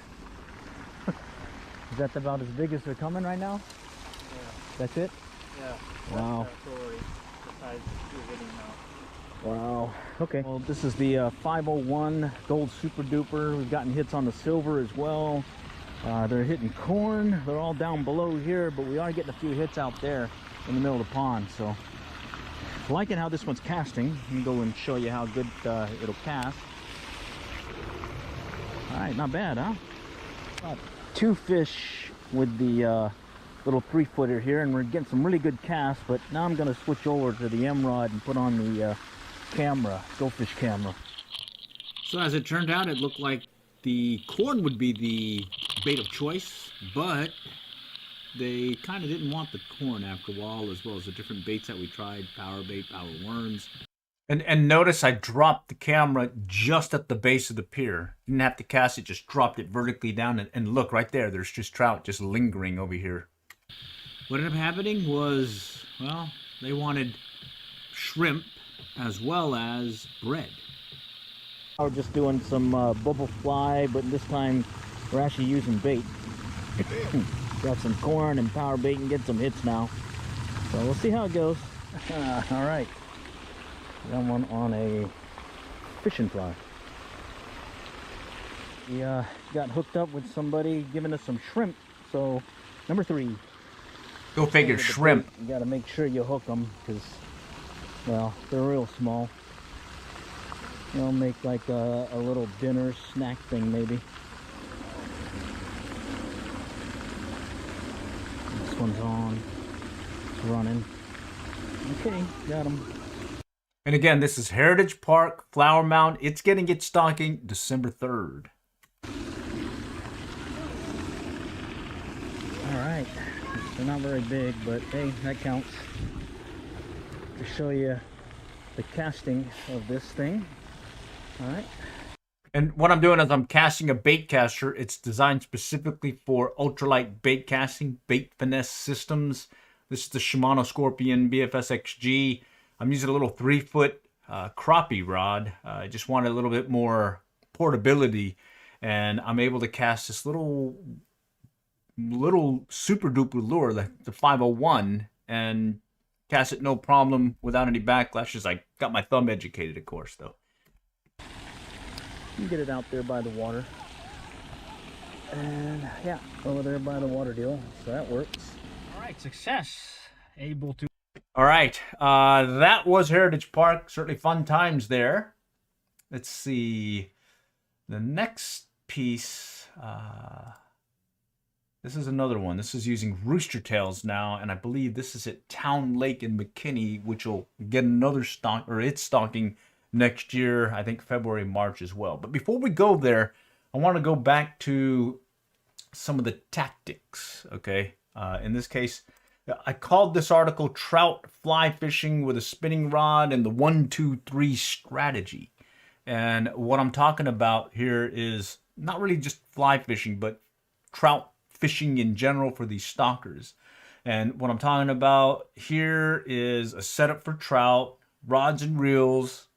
Speaker 5: Is that about as big as they're coming right now?
Speaker 3: Yeah.
Speaker 5: That's it?
Speaker 3: Yeah.
Speaker 5: Wow.
Speaker 3: That's already the size you're getting now.
Speaker 5: Wow. Okay. Well, this is the 501 Gold Super Duper. We've gotten hits on the silver as well. They're hitting corn. They're all down below here, but we are getting a few hits out there in the middle of the pond. So, liking how this one's casting. Let me go and show you how good it'll cast. All right, not bad, huh? 2 fish with the little 3-footer here, and we're getting some really good casts. But now I'm going to switch over to the M rod and put on the camera, goldfish camera. So as it turned out, it looked like the corn would be the bait of choice, but they kind of didn't want the corn after a while, as well as the different baits that we tried, power bait, power worms. And notice I dropped the camera just at the base of the pier. Didn't have to cast it, just dropped it vertically down, and look right there, there's just trout just lingering over here. What ended up happening was, well, they wanted shrimp as well as bread. We're just doing some bubble fly, but this time we're actually using bait. Got some corn and power bait and get some hits now. So we'll see how it goes. All right. Got one on a fishing fly. We got hooked up with somebody giving us some shrimp. So number 3.
Speaker 1: Go figure, shrimp.
Speaker 5: You got to make sure you hook them because, well, they're real small. They'll make like a little dinner snack thing maybe. This one's on. It's running. Okay, got him.
Speaker 1: And again, this is Heritage Park, Flower Mound. It's getting its stocking December 3rd.
Speaker 5: All right. They're not very big, but hey, that counts. To show you the casting of this thing. All right.
Speaker 1: And what I'm doing is I'm casting a bait caster. It's designed specifically for ultralight bait casting, bait finesse systems. This is the Shimano Scorpion BFS XG. I'm using a little 3-foot crappie rod. I just wanted a little bit more portability, and I'm able to cast this little super duper lure, like the 501, and cast it no problem without any backlashes. I got my thumb educated, of course, though.
Speaker 5: You can get it out there by the water. And yeah, over there by the water deal. So that works. All right, success. Able to.
Speaker 1: All right, that was Heritage Park. Certainly fun times there. Let's see. The next piece, this is another one. This is using rooster tails now, and I believe this is at Town Lake in McKinney, which will get another stock, or it's stocking next year, I think February, March as well. But before we go there, I want to go back to some of the tactics, okay? In this case, I called this article Trout Fly Fishing with a Spinning Rod and the 1-2-3 Strategy. And what I'm talking about here is not really just fly fishing, but trout fishing in general for these stockers. And what I'm talking about here is a setup for trout, rods and reels,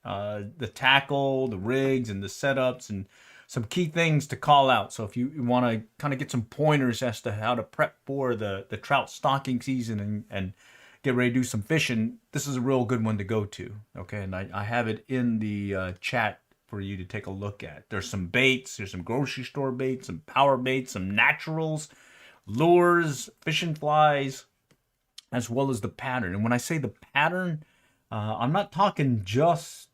Speaker 1: the tackle, the rigs, and the setups, and some key things to call out. So if you want to kind of get some pointers as to how to prep for the trout stocking season and get ready to do some fishing, this is a real good one to go to. Okay, and I have it in the chat for you to take a look at. There's some baits, there's some grocery store baits, some power baits, some naturals, lures, fishing flies, as well as the pattern. And when I say the pattern, I'm not talking just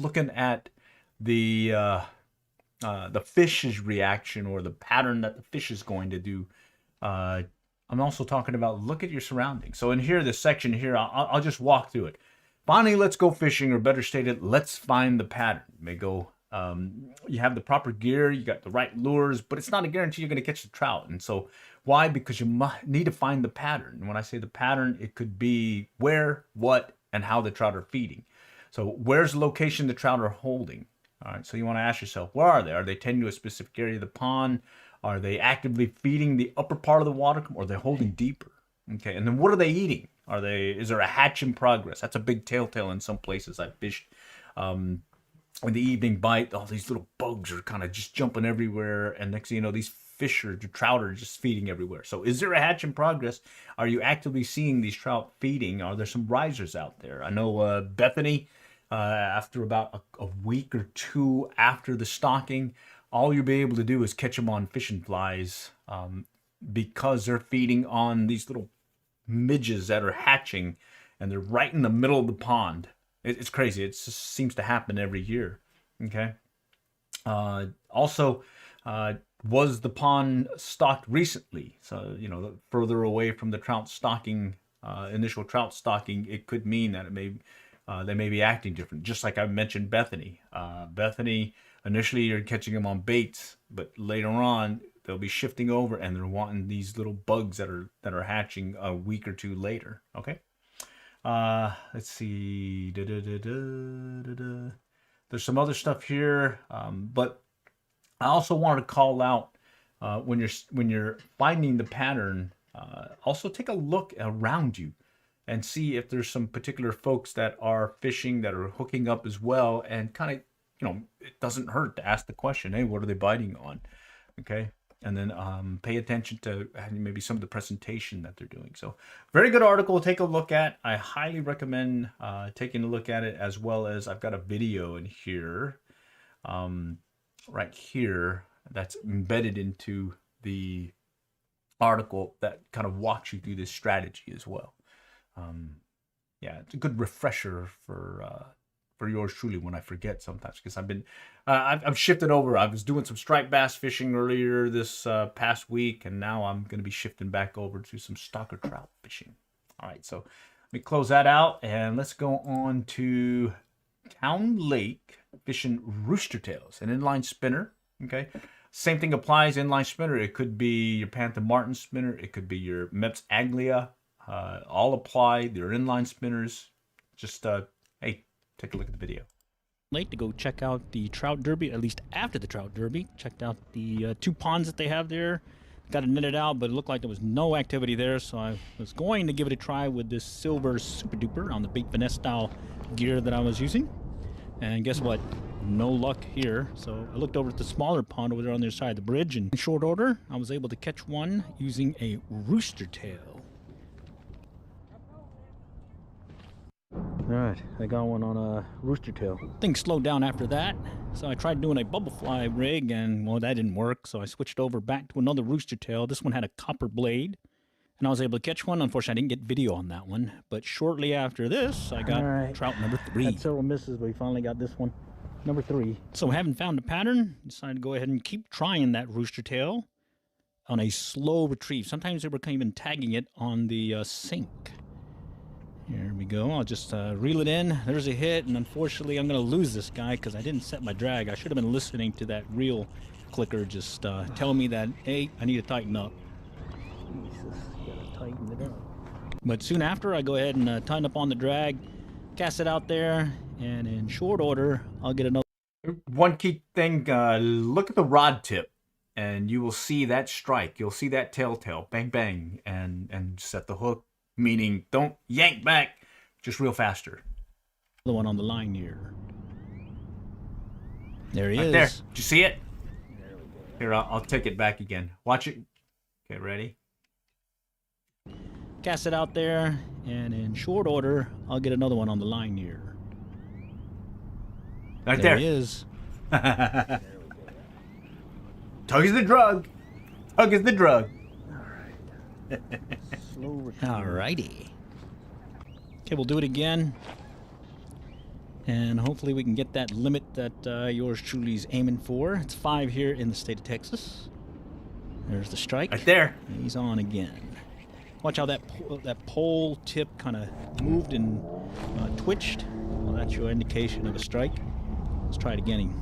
Speaker 1: looking at the fish's reaction or the pattern that the fish is going to do. I'm also talking about look at your surroundings. So in here, this section here, I'll just walk through it. Finally, let's go fishing, or better stated, let's find the pattern. You may go, you have the proper gear, you got the right lures, but it's not a guarantee you're going to catch the trout. And so why? Because you need to find the pattern. And when I say the pattern, it could be where, what, and how the trout are feeding. So where's the location the trout are holding? All right, so you want to ask yourself, where are they? Are they tending to a specific area of the pond? Are they actively feeding the upper part of the water, or are they holding deeper? Okay, and then what are they eating? Is there a hatch in progress? That's a big telltale in some places I fished. In the evening bite, all these little bugs are kind of just jumping everywhere, and next thing you know, these fish or trout are just feeding everywhere. So is there a hatch in progress? Are you actively seeing these trout feeding? Are there some risers out there? I know Bethany, after about a week or two after the stocking, all you'll be able to do is catch them on fishing flies because they're feeding on these little midges that are hatching, and they're right in the middle of the pond. It's crazy. It just seems to happen every year. Okay. Also, was the pond stocked recently? So, you know, further away from the trout stocking, initial trout stocking, it could mean that they may be acting different. Just like I mentioned Bethany. Bethany, initially you're catching them on baits, but later on they'll be shifting over and they're wanting these little bugs that are hatching a week or two later. Okay. Let's see. There's some other stuff here, but I also want to call out when you're finding the pattern. Also take a look around you and see if there's some particular folks that are fishing, that are hooking up as well, and kind of, you know, it doesn't hurt to ask the question, hey, what are they biting on? Okay. and then pay attention to maybe some of the presentation that they're doing. So very good article to take a look at. I highly recommend taking a look at it, as well as I've got a video in here, right here, that's embedded into the article that kind of walks you through this strategy as well. Yeah, it's a good refresher for yours truly when I forget sometimes, because I've shifted over. I was doing some striped bass fishing earlier this past week, and now I'm going to be shifting back over to some stocker trout fishing. All right, so let me close that out, and let's go on to Town Lake fishing rooster tails, an inline spinner. Okay, same thing applies. Inline spinner. It could be your Panther Martin spinner. It could be your Mepps Aglia. All apply. They're inline spinners. Just hey, take a look at the video.
Speaker 5: Late to go check out the trout derby, at least after the trout derby. Checked out the 2 ponds that they have there. Got it netted out, but it looked like there was no activity there, so I was going to give it a try with this silver super duper on the bait finesse style gear that I was using. And guess what? No luck here. So I looked over at the smaller pond over there on the other side of the bridge, and in short order, I was able to catch one using a rooster tail. Alright, I got one on a rooster tail. Things slowed down after that, so I tried doing a bubble fly rig, and well, that didn't work, so I switched over back to another rooster tail. This one had a copper blade, and I was able to catch one. Unfortunately, I didn't get video on that one, but shortly after this, I got trout number 3. Had several misses, but we finally got this one, number 3. So having found a pattern, decided to go ahead and keep trying that rooster tail on a slow retrieve. Sometimes they were even tagging it on the sink. Here we go. I'll just reel it in. There's a hit, and unfortunately, I'm going to lose this guy because I didn't set my drag. I should have been listening to that reel clicker just telling me that, hey, I need to tighten up. Jesus, you got to tighten it up. But soon after, I go ahead and tighten up on the drag, cast it out there, and in short order, I'll get another.
Speaker 1: One key thing, look at the rod tip, and you will see that strike. You'll see that telltale, bang, bang, and set the hook. Meaning, don't yank back, just reel faster.
Speaker 5: The one on the line here. There he
Speaker 1: right
Speaker 5: is.
Speaker 1: There. Did you see it? Here, I'll take it back again. Watch it. Okay, ready?
Speaker 5: Cast it out there, and in short order, I'll get another one on the line here.
Speaker 1: Right there.
Speaker 5: He is.
Speaker 1: Tug is the drug. Tug is the drug.
Speaker 5: Alrighty. Okay, we'll do it again. And hopefully we can get that limit that yours truly's aiming for. It's 5 here in the state of Texas. There's the strike.
Speaker 1: Right there.
Speaker 5: And he's on again. Watch how that pole tip kind of moved and twitched. Well, that's your indication of a strike. Let's try it again.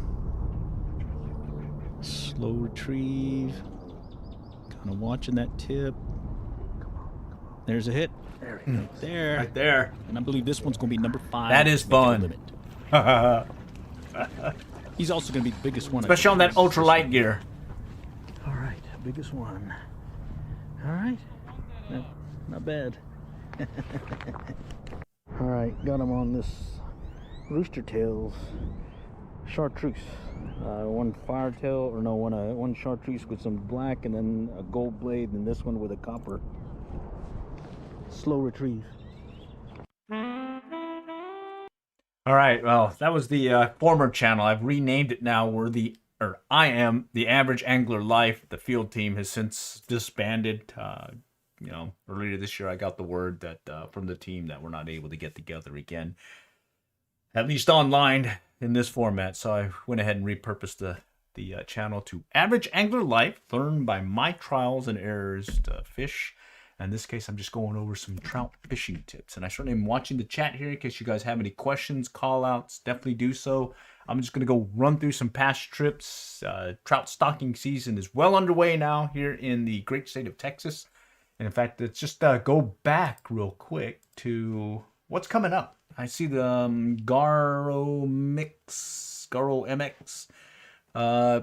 Speaker 5: Slow retrieve. Kind of watching that tip. There's a hit. There it is. There.
Speaker 1: Right there.
Speaker 5: And I believe this one's going to be number 5.
Speaker 1: That is fun.
Speaker 5: He's also going to be the biggest one.
Speaker 1: Especially on that ultralight gear.
Speaker 5: All right, biggest one. All right. Not bad. All right, got him on this rooster tails chartreuse. One firetail, or no, one chartreuse with some black, and then a gold blade, and this one with a copper. Slow retrieve.
Speaker 1: All right, well, that was the former channel. I've renamed it now. I am the Average Angler Life. The field team has since disbanded. Earlier this year I got the word that from the team that we're not able to get together again, at least online in this format. So I went ahead and repurposed the channel to Average Angler Life. Learn by my trials and errors to fish. In this case, I'm just going over some trout fishing tips. And I certainly am watching the chat here in case you guys have any questions, call outs, definitely do so. I'm just going to go run through some past trips. Trout stocking season is well underway now here in the great state of Texas. And in fact, let's just go back real quick to what's coming up. I see the Garo MX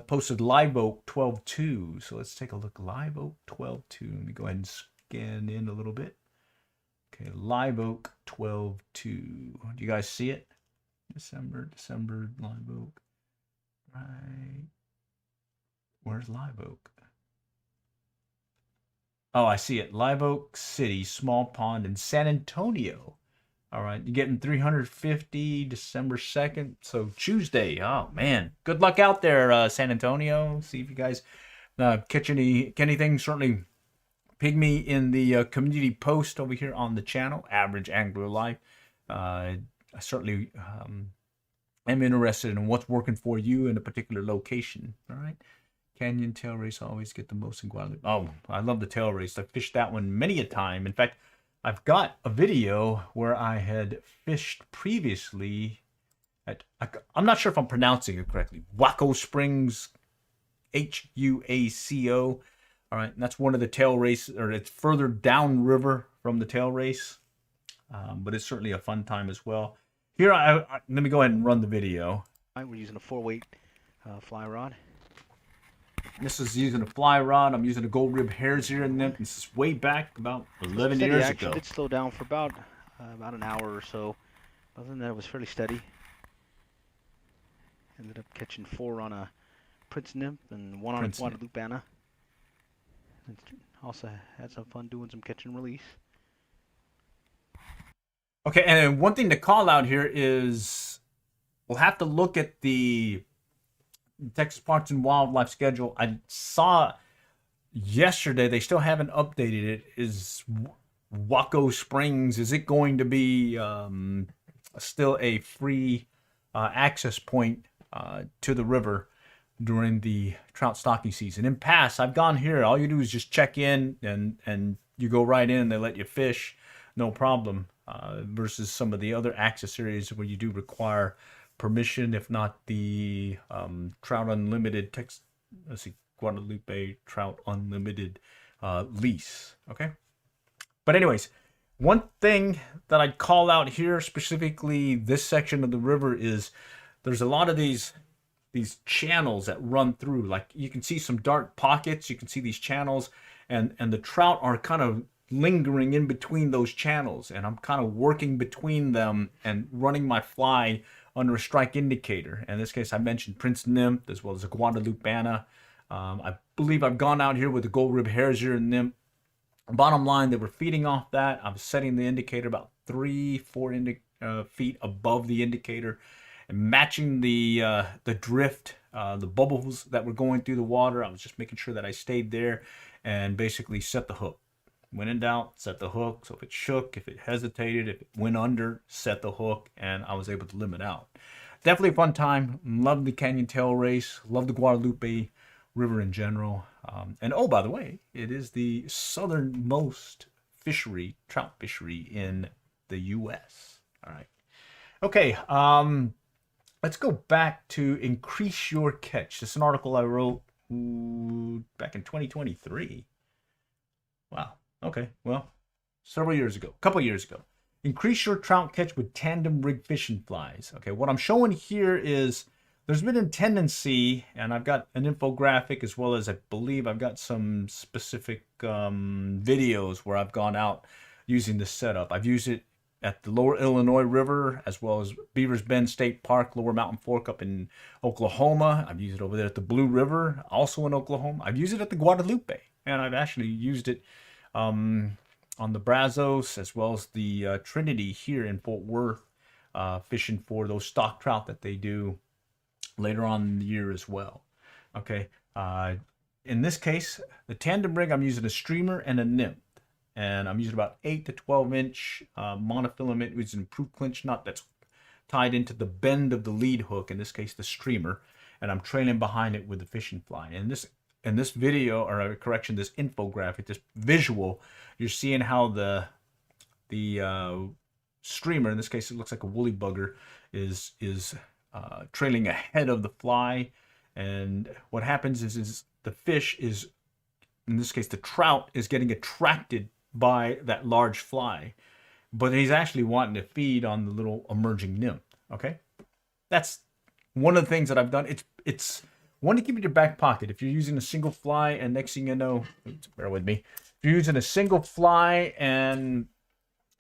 Speaker 1: posted Live Oak 12.2. So let's take a look. Live Oak 12.2. Let me go ahead and scan in a little bit. Okay, Live Oak 12.2. Do you guys see it? December, Live Oak. Right. Where's Live Oak? Oh, I see it. Live Oak City, Small Pond, and San Antonio. All right, you're getting 350 December 2nd, so Tuesday. Oh man, good luck out there, San Antonio. See if you guys catch anything. Certainly, ping me in the community post over here on the channel, Average Angler Life. I certainly am interested in what's working for you in a particular location. All right. Canyon tail race, always get the most in Guadalupe. Oh, I love the tail race. I fished that one many a time. In fact, I've got a video where I had fished previously at, I'm not sure if I'm pronouncing it correctly, Waco Springs, Huaco. All right, and that's one of the tail races, or it's further downriver from the tail race, but it's certainly a fun time as well. Here, let me go ahead and run the video.
Speaker 2: We're using a 4-weight fly rod.
Speaker 1: This is using a fly rod. I'm using a gold rib hare's ear nymph. This is way back about 11
Speaker 2: Steady
Speaker 1: years
Speaker 2: action.
Speaker 1: ago.
Speaker 2: Did slow down for about an hour or so. Other than that, it was fairly steady. Ended up catching 4 on a Prince nymph and 1 on a Guadalupe Anna. And also had some fun doing some catch and release.
Speaker 1: Okay, and one thing to call out here is we'll have to look at the Texas Parks and Wildlife schedule. I saw yesterday they still haven't updated it. Is Waco Springs, is it going to be still a free access point to the river during the trout stocking season? In past, I've gone here. All you do is just check in and you go right in. They let you fish, no problem. Versus some of the other access areas where you do require permission, if not the Trout Unlimited Guadalupe Trout Unlimited lease. Okay, but anyways, one thing that I'd call out here, specifically this section of the river, is there's a lot of these channels that run through. Like you can see some dark pockets, you can see these channels, and the trout are kind of lingering in between those channels, and I'm kind of working between them and running my fly under a strike indicator. In this case, I mentioned Prince Nymph as well as a Guadalupe Anna. I believe I've gone out here with the gold rib hare's ear nymph. Bottom line, they were feeding off that. I was setting the indicator about 3-4 feet above the indicator and matching the drift, the bubbles that were going through the water. I was just making sure that I stayed there and basically set the hook. When in doubt, set the hook. So if it shook, if it hesitated, if it went under, set the hook, and I was able to limit out. Definitely a fun time. Love the Canyon Tail Race. Love the Guadalupe River in general. And oh, by the way, it is the southernmost trout fishery in the U.S. All right. Okay. Let's go back to Increase Your Catch. This is an article I wrote back in 2023. Wow. Okay, well, several years ago, a couple years ago. Increase your trout catch with tandem rig fishing flies. Okay, what I'm showing here is there's been a tendency, and I've got an infographic as well as I believe I've got some specific videos where I've gone out using this setup. I've used it at the Lower Illinois River as well as Beavers Bend State Park, Lower Mountain Fork up in Oklahoma. I've used it over there at the Blue River, also in Oklahoma. I've used it at the Guadalupe, and I've actually used it on the Brazos as well as the Trinity here in Fort Worth, fishing for those stock trout that they do later on in the year as well. Okay, in this case, the tandem rig, I'm using a streamer and a nymph, and I'm using about 8 to 12 inch monofilament with an improved clinch knot that's tied into the bend of the lead hook, in this case the streamer, and I'm trailing behind it with the fishing fly. And this video, or correction, this infographic, this visual, you're seeing how the streamer, in this case it looks like a woolly bugger, is trailing ahead of the fly. And what happens is the fish is, in this case the trout, is getting attracted by that large fly, but he's actually wanting to feed on the little emerging nymph. Okay, that's one of the things that I've done. It's one to keep in your back pocket. If you're using a single fly, and next thing you know, bear with me, if you're using a single fly and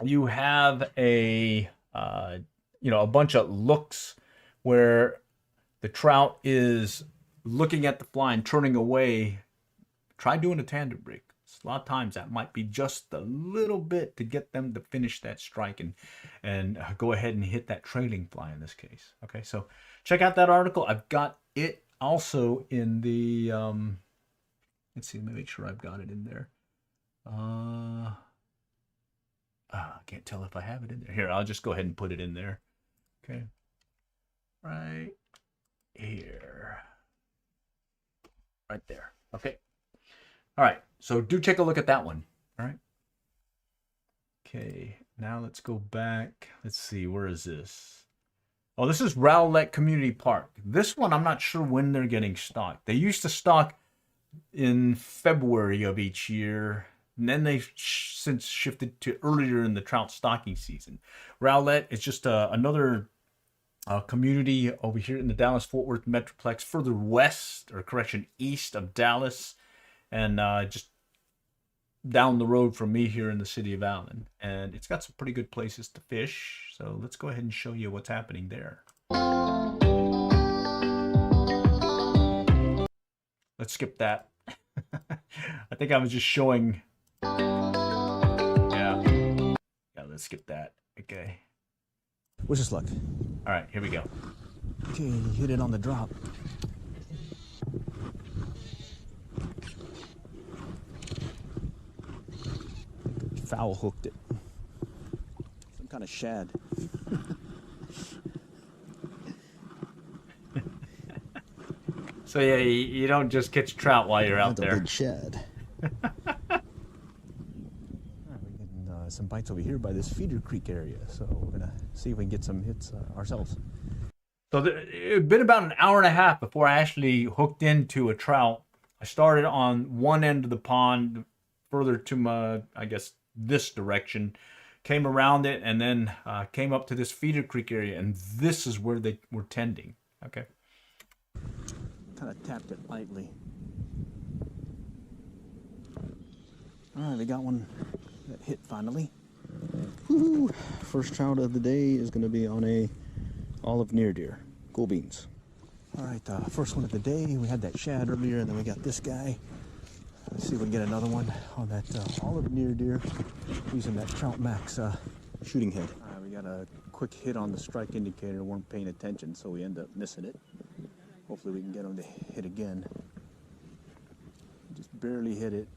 Speaker 1: you have a bunch of looks where the trout is looking at the fly and turning away, try doing a tandem rig. A lot of times that might be just a little bit to get them to finish that strike and go ahead and hit that trailing fly in this case. Okay, so check out that article. I've got it also in the, let's see, let me make sure I've got it in there. I can't tell if I have it in there. Here, I'll just go ahead and put it in there. Okay, right here. Right there. Okay. All right. So do take a look at that one. All right. Okay. Now let's go back. Let's see. Where is this? Oh, this is Rowlett Community Park. This one, I'm not sure when they're getting stocked. They used to stock in February of each year. And then they've since shifted to earlier in the trout stocking season. Rowlett is just another community over here in the Dallas-Fort Worth Metroplex, further west, or correction, east of Dallas, and just down the road from me here in the city of Allen. And it's got some pretty good places to fish, so let's go ahead and show you what's happening there. Let's skip that. I think I was just showing. Yeah, let's skip that. Okay.
Speaker 5: Wish us luck.
Speaker 1: All right, here we go.
Speaker 5: Okay, hit it on the drop. Foul hooked it. Some kind of shad.
Speaker 1: So yeah, you don't just catch trout while you're out
Speaker 5: That's a
Speaker 1: there.
Speaker 5: big shad. We're getting some bites over here by this feeder creek area, so we're gonna see if we can get some hits ourselves.
Speaker 1: So it's been about an hour and a half before I actually hooked into a trout. I started on one end of the pond, further to my, I guess, this direction, came around it, and then came up to this feeder creek area, and this is where they were tending. Okay.
Speaker 5: Kind of tapped it lightly. All right, we got one that hit finally. Woo-hoo. First trout of the day is going to be on a olive near deer, cool beans. All right, first one of the day. We had that shad earlier, and then we got this guy. Let's see if we can get another one on that olive near deer using that Trout Max shooting head. All right, we got a quick hit on the strike indicator. Weren't paying attention, so we end up missing it. Hopefully we can get him to hit again. Just barely hit it,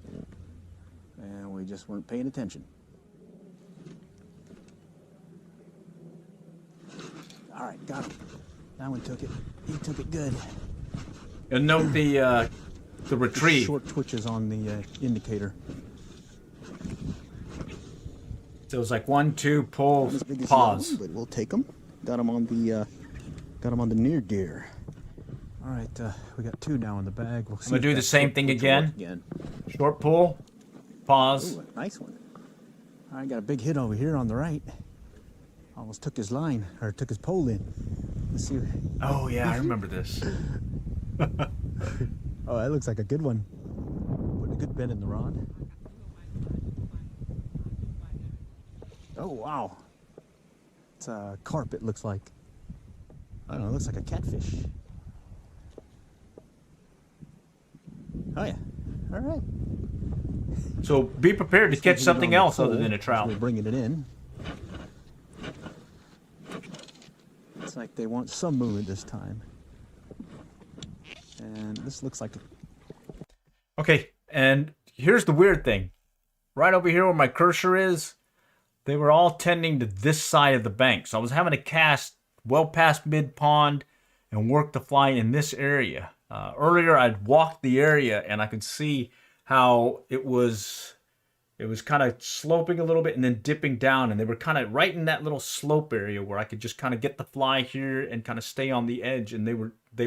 Speaker 5: and we just weren't paying attention. All right, got him. That one took it. He took it good.
Speaker 1: And note the retrieve.
Speaker 5: Short twitches on the indicator.
Speaker 1: So it was like 1, 2, pull,
Speaker 5: Not as big as
Speaker 1: pause.
Speaker 5: the other one, but we'll take them. Got him on the near deer. All right, we got two now in the bag. We'll see
Speaker 1: I'm gonna
Speaker 5: if
Speaker 1: do
Speaker 5: that
Speaker 1: the same
Speaker 5: short
Speaker 1: thing
Speaker 5: twitch will work
Speaker 1: again. Short pull, pause.
Speaker 5: Ooh, a nice one. All right, got a big hit over here on the right. Almost took his line, or took his pole in. Let's see.
Speaker 1: Oh yeah, I remember this.
Speaker 5: Oh, that looks like a good one. Putting a good bend in the rod. Oh, wow. It's a carp, it looks like. I don't know, it looks like a catfish. Oh, yeah. All right.
Speaker 1: So be prepared to
Speaker 5: Let's see if
Speaker 1: catch
Speaker 5: we get
Speaker 1: something
Speaker 5: on the
Speaker 1: else other
Speaker 5: pole
Speaker 1: than a
Speaker 5: as
Speaker 1: trout.
Speaker 5: We're bringing it in. Looks like they want some movement this time. And this looks like
Speaker 1: Okay, and here's the weird thing. Right over here where my cursor is, they were all tending to this side of the bank. So I was having to cast well past mid-pond and work the fly in this area. Earlier I'd walked the area and I could see how it was kind of sloping a little bit and then dipping down, and they were kind of right in that little slope area where I could just kind of get the fly here and kind of stay on the edge, and they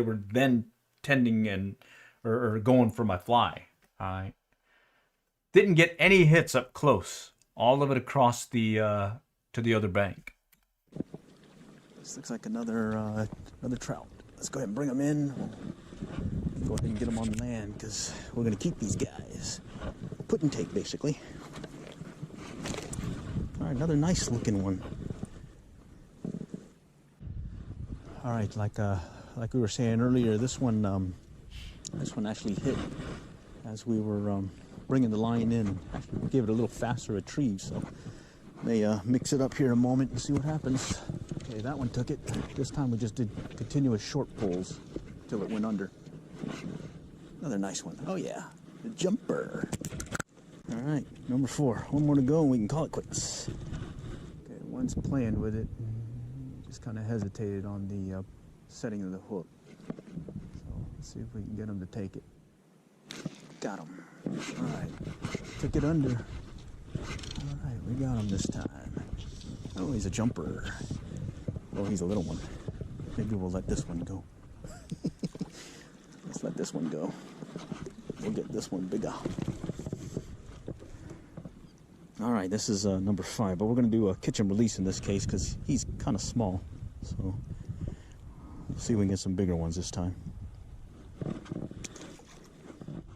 Speaker 1: were then tending and or going for my fly. I didn't get any hits up close. All of it across the to the other bank.
Speaker 5: this looks like another trout. Let's go ahead and bring them in. We'll go ahead and get them on land because we're going to keep these guys. Put and take, basically. All right, another nice looking one. All right, like we were saying earlier, this one actually hit
Speaker 2: as we were bringing the line in. Actually, we gave it a little faster retrieve, so may mix it up here in a moment and see what happens. Okay, that one took it. This time we just did continuous short pulls till it went under. Another nice one. Oh yeah, the jumper. All right, number 4. One more to go and we can call it quits. Okay, one's playing with it. Just kind of hesitated on the setting of the hook. So let's see if we can get him to take it. Got him. All right, took it under. All right, we got him this time. Oh, he's a jumper. Oh, he's a little one. Maybe we'll let this one go. Let's let this one go. We'll get this one bigger. All right, this is number 5, but we're going to do a catch and release in this case because he's kind of small. So we'll see if we can get some bigger ones this time. All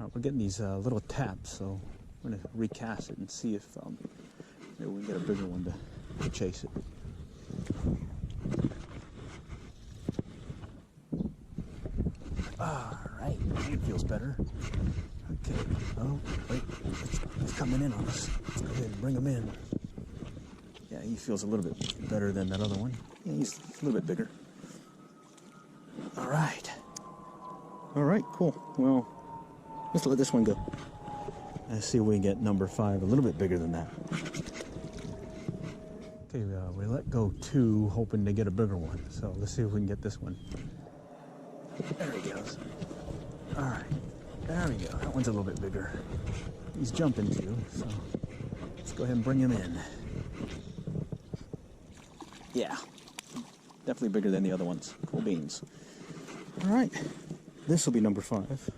Speaker 2: right, we're getting these little taps, so I'm going to recast it and see if maybe we can get a bigger one to chase it. All right, it feels better. Okay, oh, wait, it's coming in on us. Let's go ahead and bring him in. Yeah, he feels a little bit better than that other one. Yeah, he's a little bit bigger. All right. All right, cool. Well, let's let this one go. Let's see if we can get number 5 a little bit bigger than that. Okay, we let go 2, hoping to get a bigger one. So let's see if we can get this one. There he goes. All right, there we go. That one's a little bit bigger. He's jumping too, so let's go ahead and bring him in. Yeah, definitely bigger than the other ones. Cool beans. All right, this will be number 5.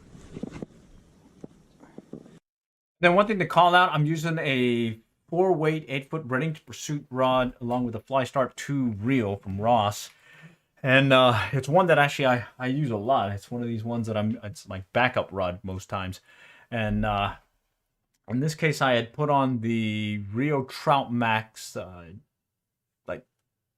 Speaker 1: Then one thing to call out, I'm using a 4-weight 8-foot breading to pursuit rod along with a Fly Start 2 reel from Ross. And it's one that actually I use a lot. It's one of these ones that it's my backup rod most times. And in this case, I had put on the Rio Trout Max like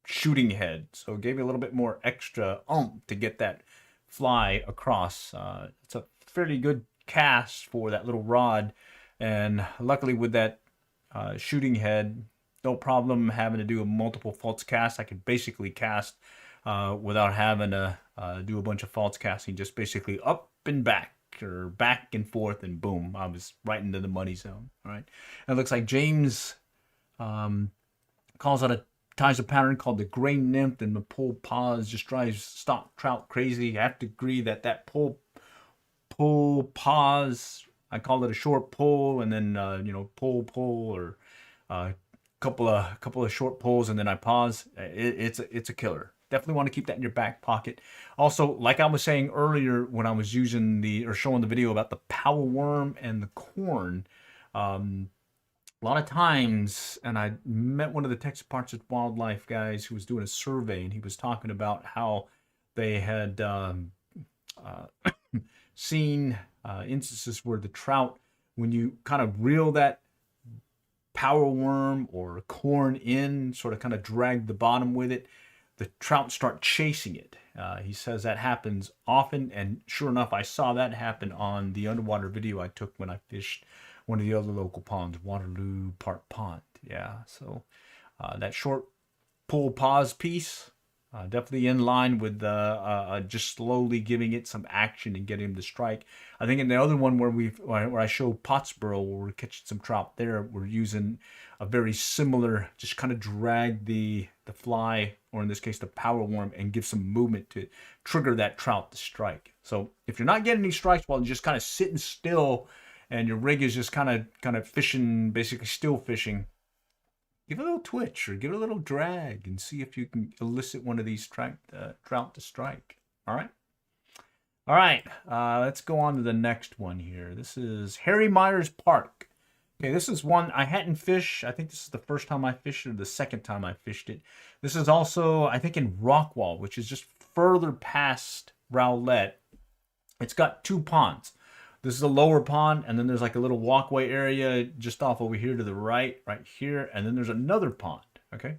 Speaker 1: shooting head. So it gave me a little bit more extra to get that fly across. It's a fairly good cast for that little rod. And luckily with that shooting head, no problem having to do a multiple false cast. I could basically cast without having to do a bunch of false casting, just basically up and back or back and forth, and boom, I was right into the money zone. All right, and it looks like James calls out ties a pattern called the gray nymph, and the pull pause just drives stock trout crazy. I have to agree that pull pause, I call it a short pull, and then pull or couple of short pulls, and then I pause. It's a killer. Definitely want to keep that in your back pocket. Also, like I was saying earlier when I was showing the video about the power worm and the corn, a lot of times, and I met one of the Texas Partridge Wildlife guys who was doing a survey, and he was talking about how they had seen instances where the trout, when you kind of reel that power worm or corn in, sort of kind of drag the bottom with it, the trout start chasing it. He says that happens often, and sure enough, I saw that happen on the underwater video I took when I fished one of the other local ponds, Waterloo Park Pond. Yeah, so that short pull pause piece, definitely in line with just slowly giving it some action and getting him to strike. I think in the other one where I show Pottsboro, where we're catching some trout there, we're using a very similar, just kind of drag the fly, or in this case the power worm, and give some movement to trigger that trout to strike. So if you're not getting any strikes while you're just kind of sitting still and your rig is just kind of fishing, basically still fishing, give it a little twitch or give it a little drag and see if you can elicit one of these trout to strike. All right, let's go on to the next one here. This is Harry Myers Park. Okay, this is one I hadn't fished. I think this is the first time I fished it or the second time I fished it. This is also, I think, in Rockwall, which is just further past Rowlett. It's got 2 ponds. This is a lower pond, and then there's like a little walkway area just off over here to the right here, and then there's another pond, okay?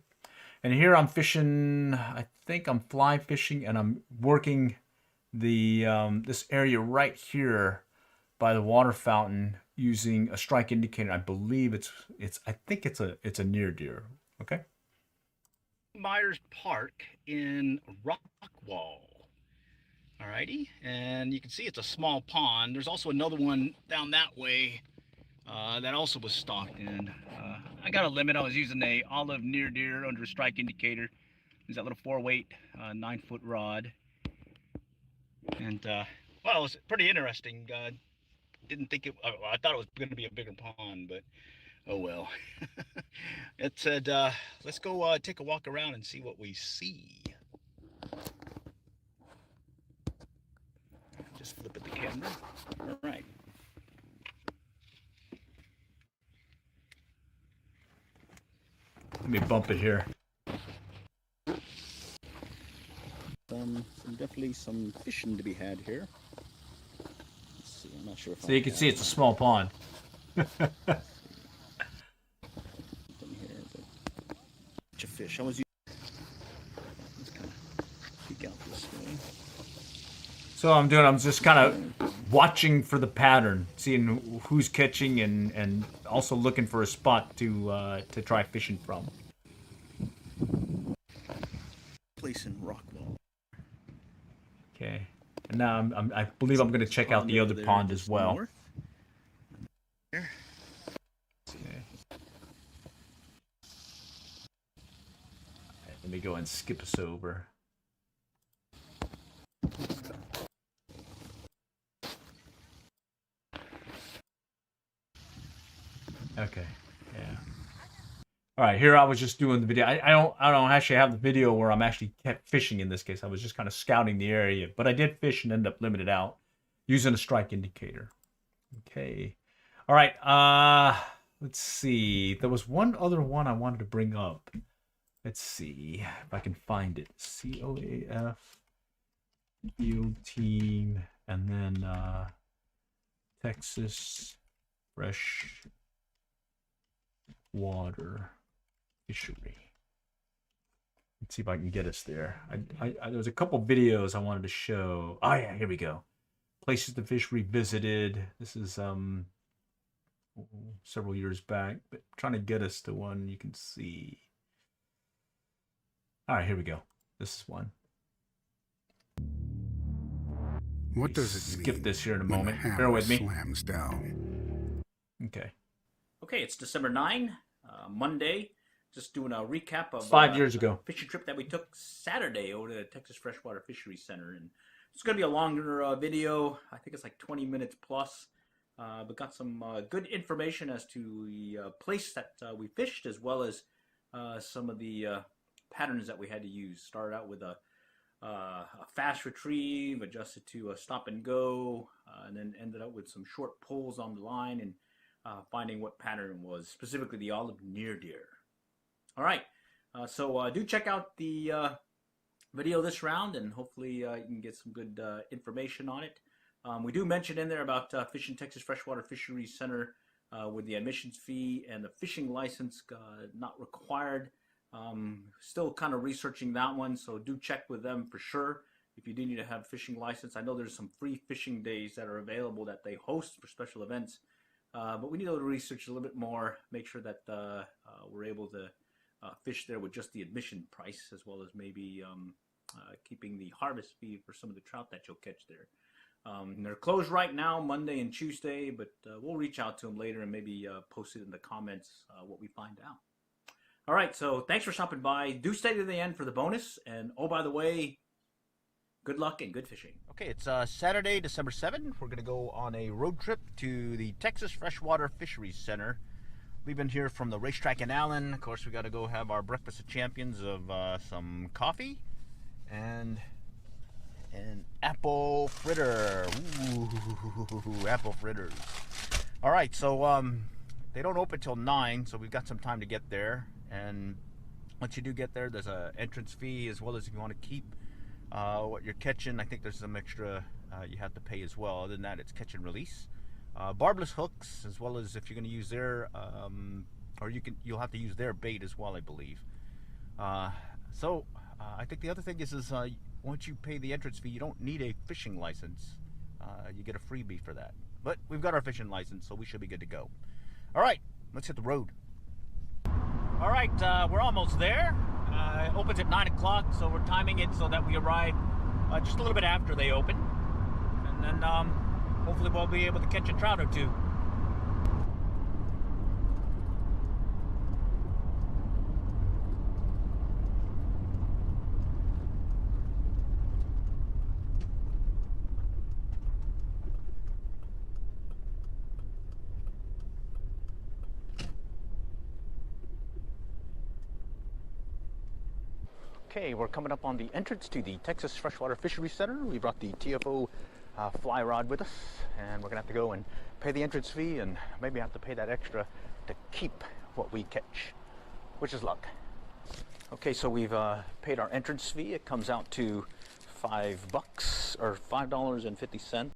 Speaker 1: And here I'm fishing, I think I'm fly fishing, and I'm working the this area right here by the water fountain using a strike indicator. I believe I think it's a near deer. Okay.
Speaker 2: Myers Park in Rockwall. Alrighty, and you can see it's a small pond. There's also another one down that way that also was stocked in. I got a limit. I was using a olive near deer under a strike indicator. There's that little 4-weight 9-foot rod, and well, it was pretty interesting. Didn't think it. I thought it was going to be a bigger pond, but oh well. It said, let's go take a walk around and see what we see. Just flip at the camera. All right.
Speaker 1: Let me bump it here.
Speaker 2: Definitely some fishing to be had here. Let's see. I'm not sure if
Speaker 1: So you can see it's a small pond.
Speaker 2: Here, bunch of fish. I was using. Let's kind of peek out this way.
Speaker 1: So I'm just kind of watching for the pattern, seeing who's catching, and also looking for a spot to try fishing from.
Speaker 2: Place in Rockwall.
Speaker 1: Okay, and now I believe I'm going to check out the other pond as well.
Speaker 2: There.
Speaker 1: Okay. Let me go and skip us over. Okay, yeah. All right, here I was just doing the video. I don't actually have the video where I'm actually kept fishing in this case. I was just kind of scouting the area, but I did fish and end up limited out using a strike indicator. Okay. All right, let's see. There was one other one I wanted to bring up. Let's see if I can find it. COAF field team, and then Texas fresh water fishery. Let's see if I can get us there. There was a couple videos I wanted to show. Oh yeah, here we go. Places to fish revisited. This is several years back, but I'm trying to get us to one you can see. All right, here we go. This is one.
Speaker 6: What does it mean?
Speaker 1: Skip this here in a
Speaker 6: when
Speaker 1: moment.
Speaker 6: the hammer
Speaker 1: Bear with me.
Speaker 6: slams down.
Speaker 1: Okay.
Speaker 7: Okay, it's December 9, Monday. Just doing a recap of
Speaker 1: 5 years ago.
Speaker 7: a fishing trip that we took Saturday over to the Texas Freshwater Fisheries Center. And it's going to be a longer video. I think it's like 20 minutes plus. But got some good information as to the place that we fished, as well as some of the patterns that we had to use. Started out with a fast retrieve, adjusted to a stop and go, and then ended up with some short pulls on the line and finding what pattern was, specifically the olive near deer. All right, so do check out the video this round, and hopefully you can get some good information on it. We do mention in there about fishing Texas Freshwater Fisheries Center with the admissions fee and the fishing license not required. Still kind of researching that one, so do check with them for sure if you do need to have a fishing license. I know there's some free fishing days that are available that they host for special events, but we need to research a little bit more, make sure that we're able to fish there with just the admission price, as well as maybe keeping the harvest fee for some of the trout that you'll catch there. They're closed right now, Monday and Tuesday, but we'll reach out to them later and maybe post it in the comments what we find out. All right, so thanks for stopping by. Do stay to the end for the bonus. And oh, by the way, good luck and good fishing.
Speaker 2: Okay, it's Saturday, December 7th. We're going to go on a road trip to the Texas Freshwater Fisheries Center. Leaving here from the racetrack in Allen. Of course, we got to go have our breakfast of champions of some coffee and an apple fritter. Ooh, apple fritters. All right, so they don't open till 9, so we've got some time to get there. And once you do get there, there's an entrance fee, as well as if you want to keep what you're catching. I think there's some extra you have to pay as well. Other than that, it's catch and release. Barbless hooks, as well as if you're going to use their, or you'll have to use their bait as well, I believe. I think the other thing is once you pay the entrance fee, you don't need a fishing license you get a freebie for that. But we've got our fishing license, so we should be good to go. All right, let's hit the road.
Speaker 5: All right, we're almost there. It opens at 9 o'clock, so we're timing it so that we arrive just a little bit after they open. And then hopefully we'll be able to catch a trout or two. Okay, we're coming up on the entrance to the Texas Freshwater Fisheries Center. We brought the TFO fly rod with us, and we're gonna have to go and pay the entrance fee and maybe have to pay that extra to keep what we catch, which is luck. Okay, so we've paid our entrance fee. It comes out to $5 or $5.50.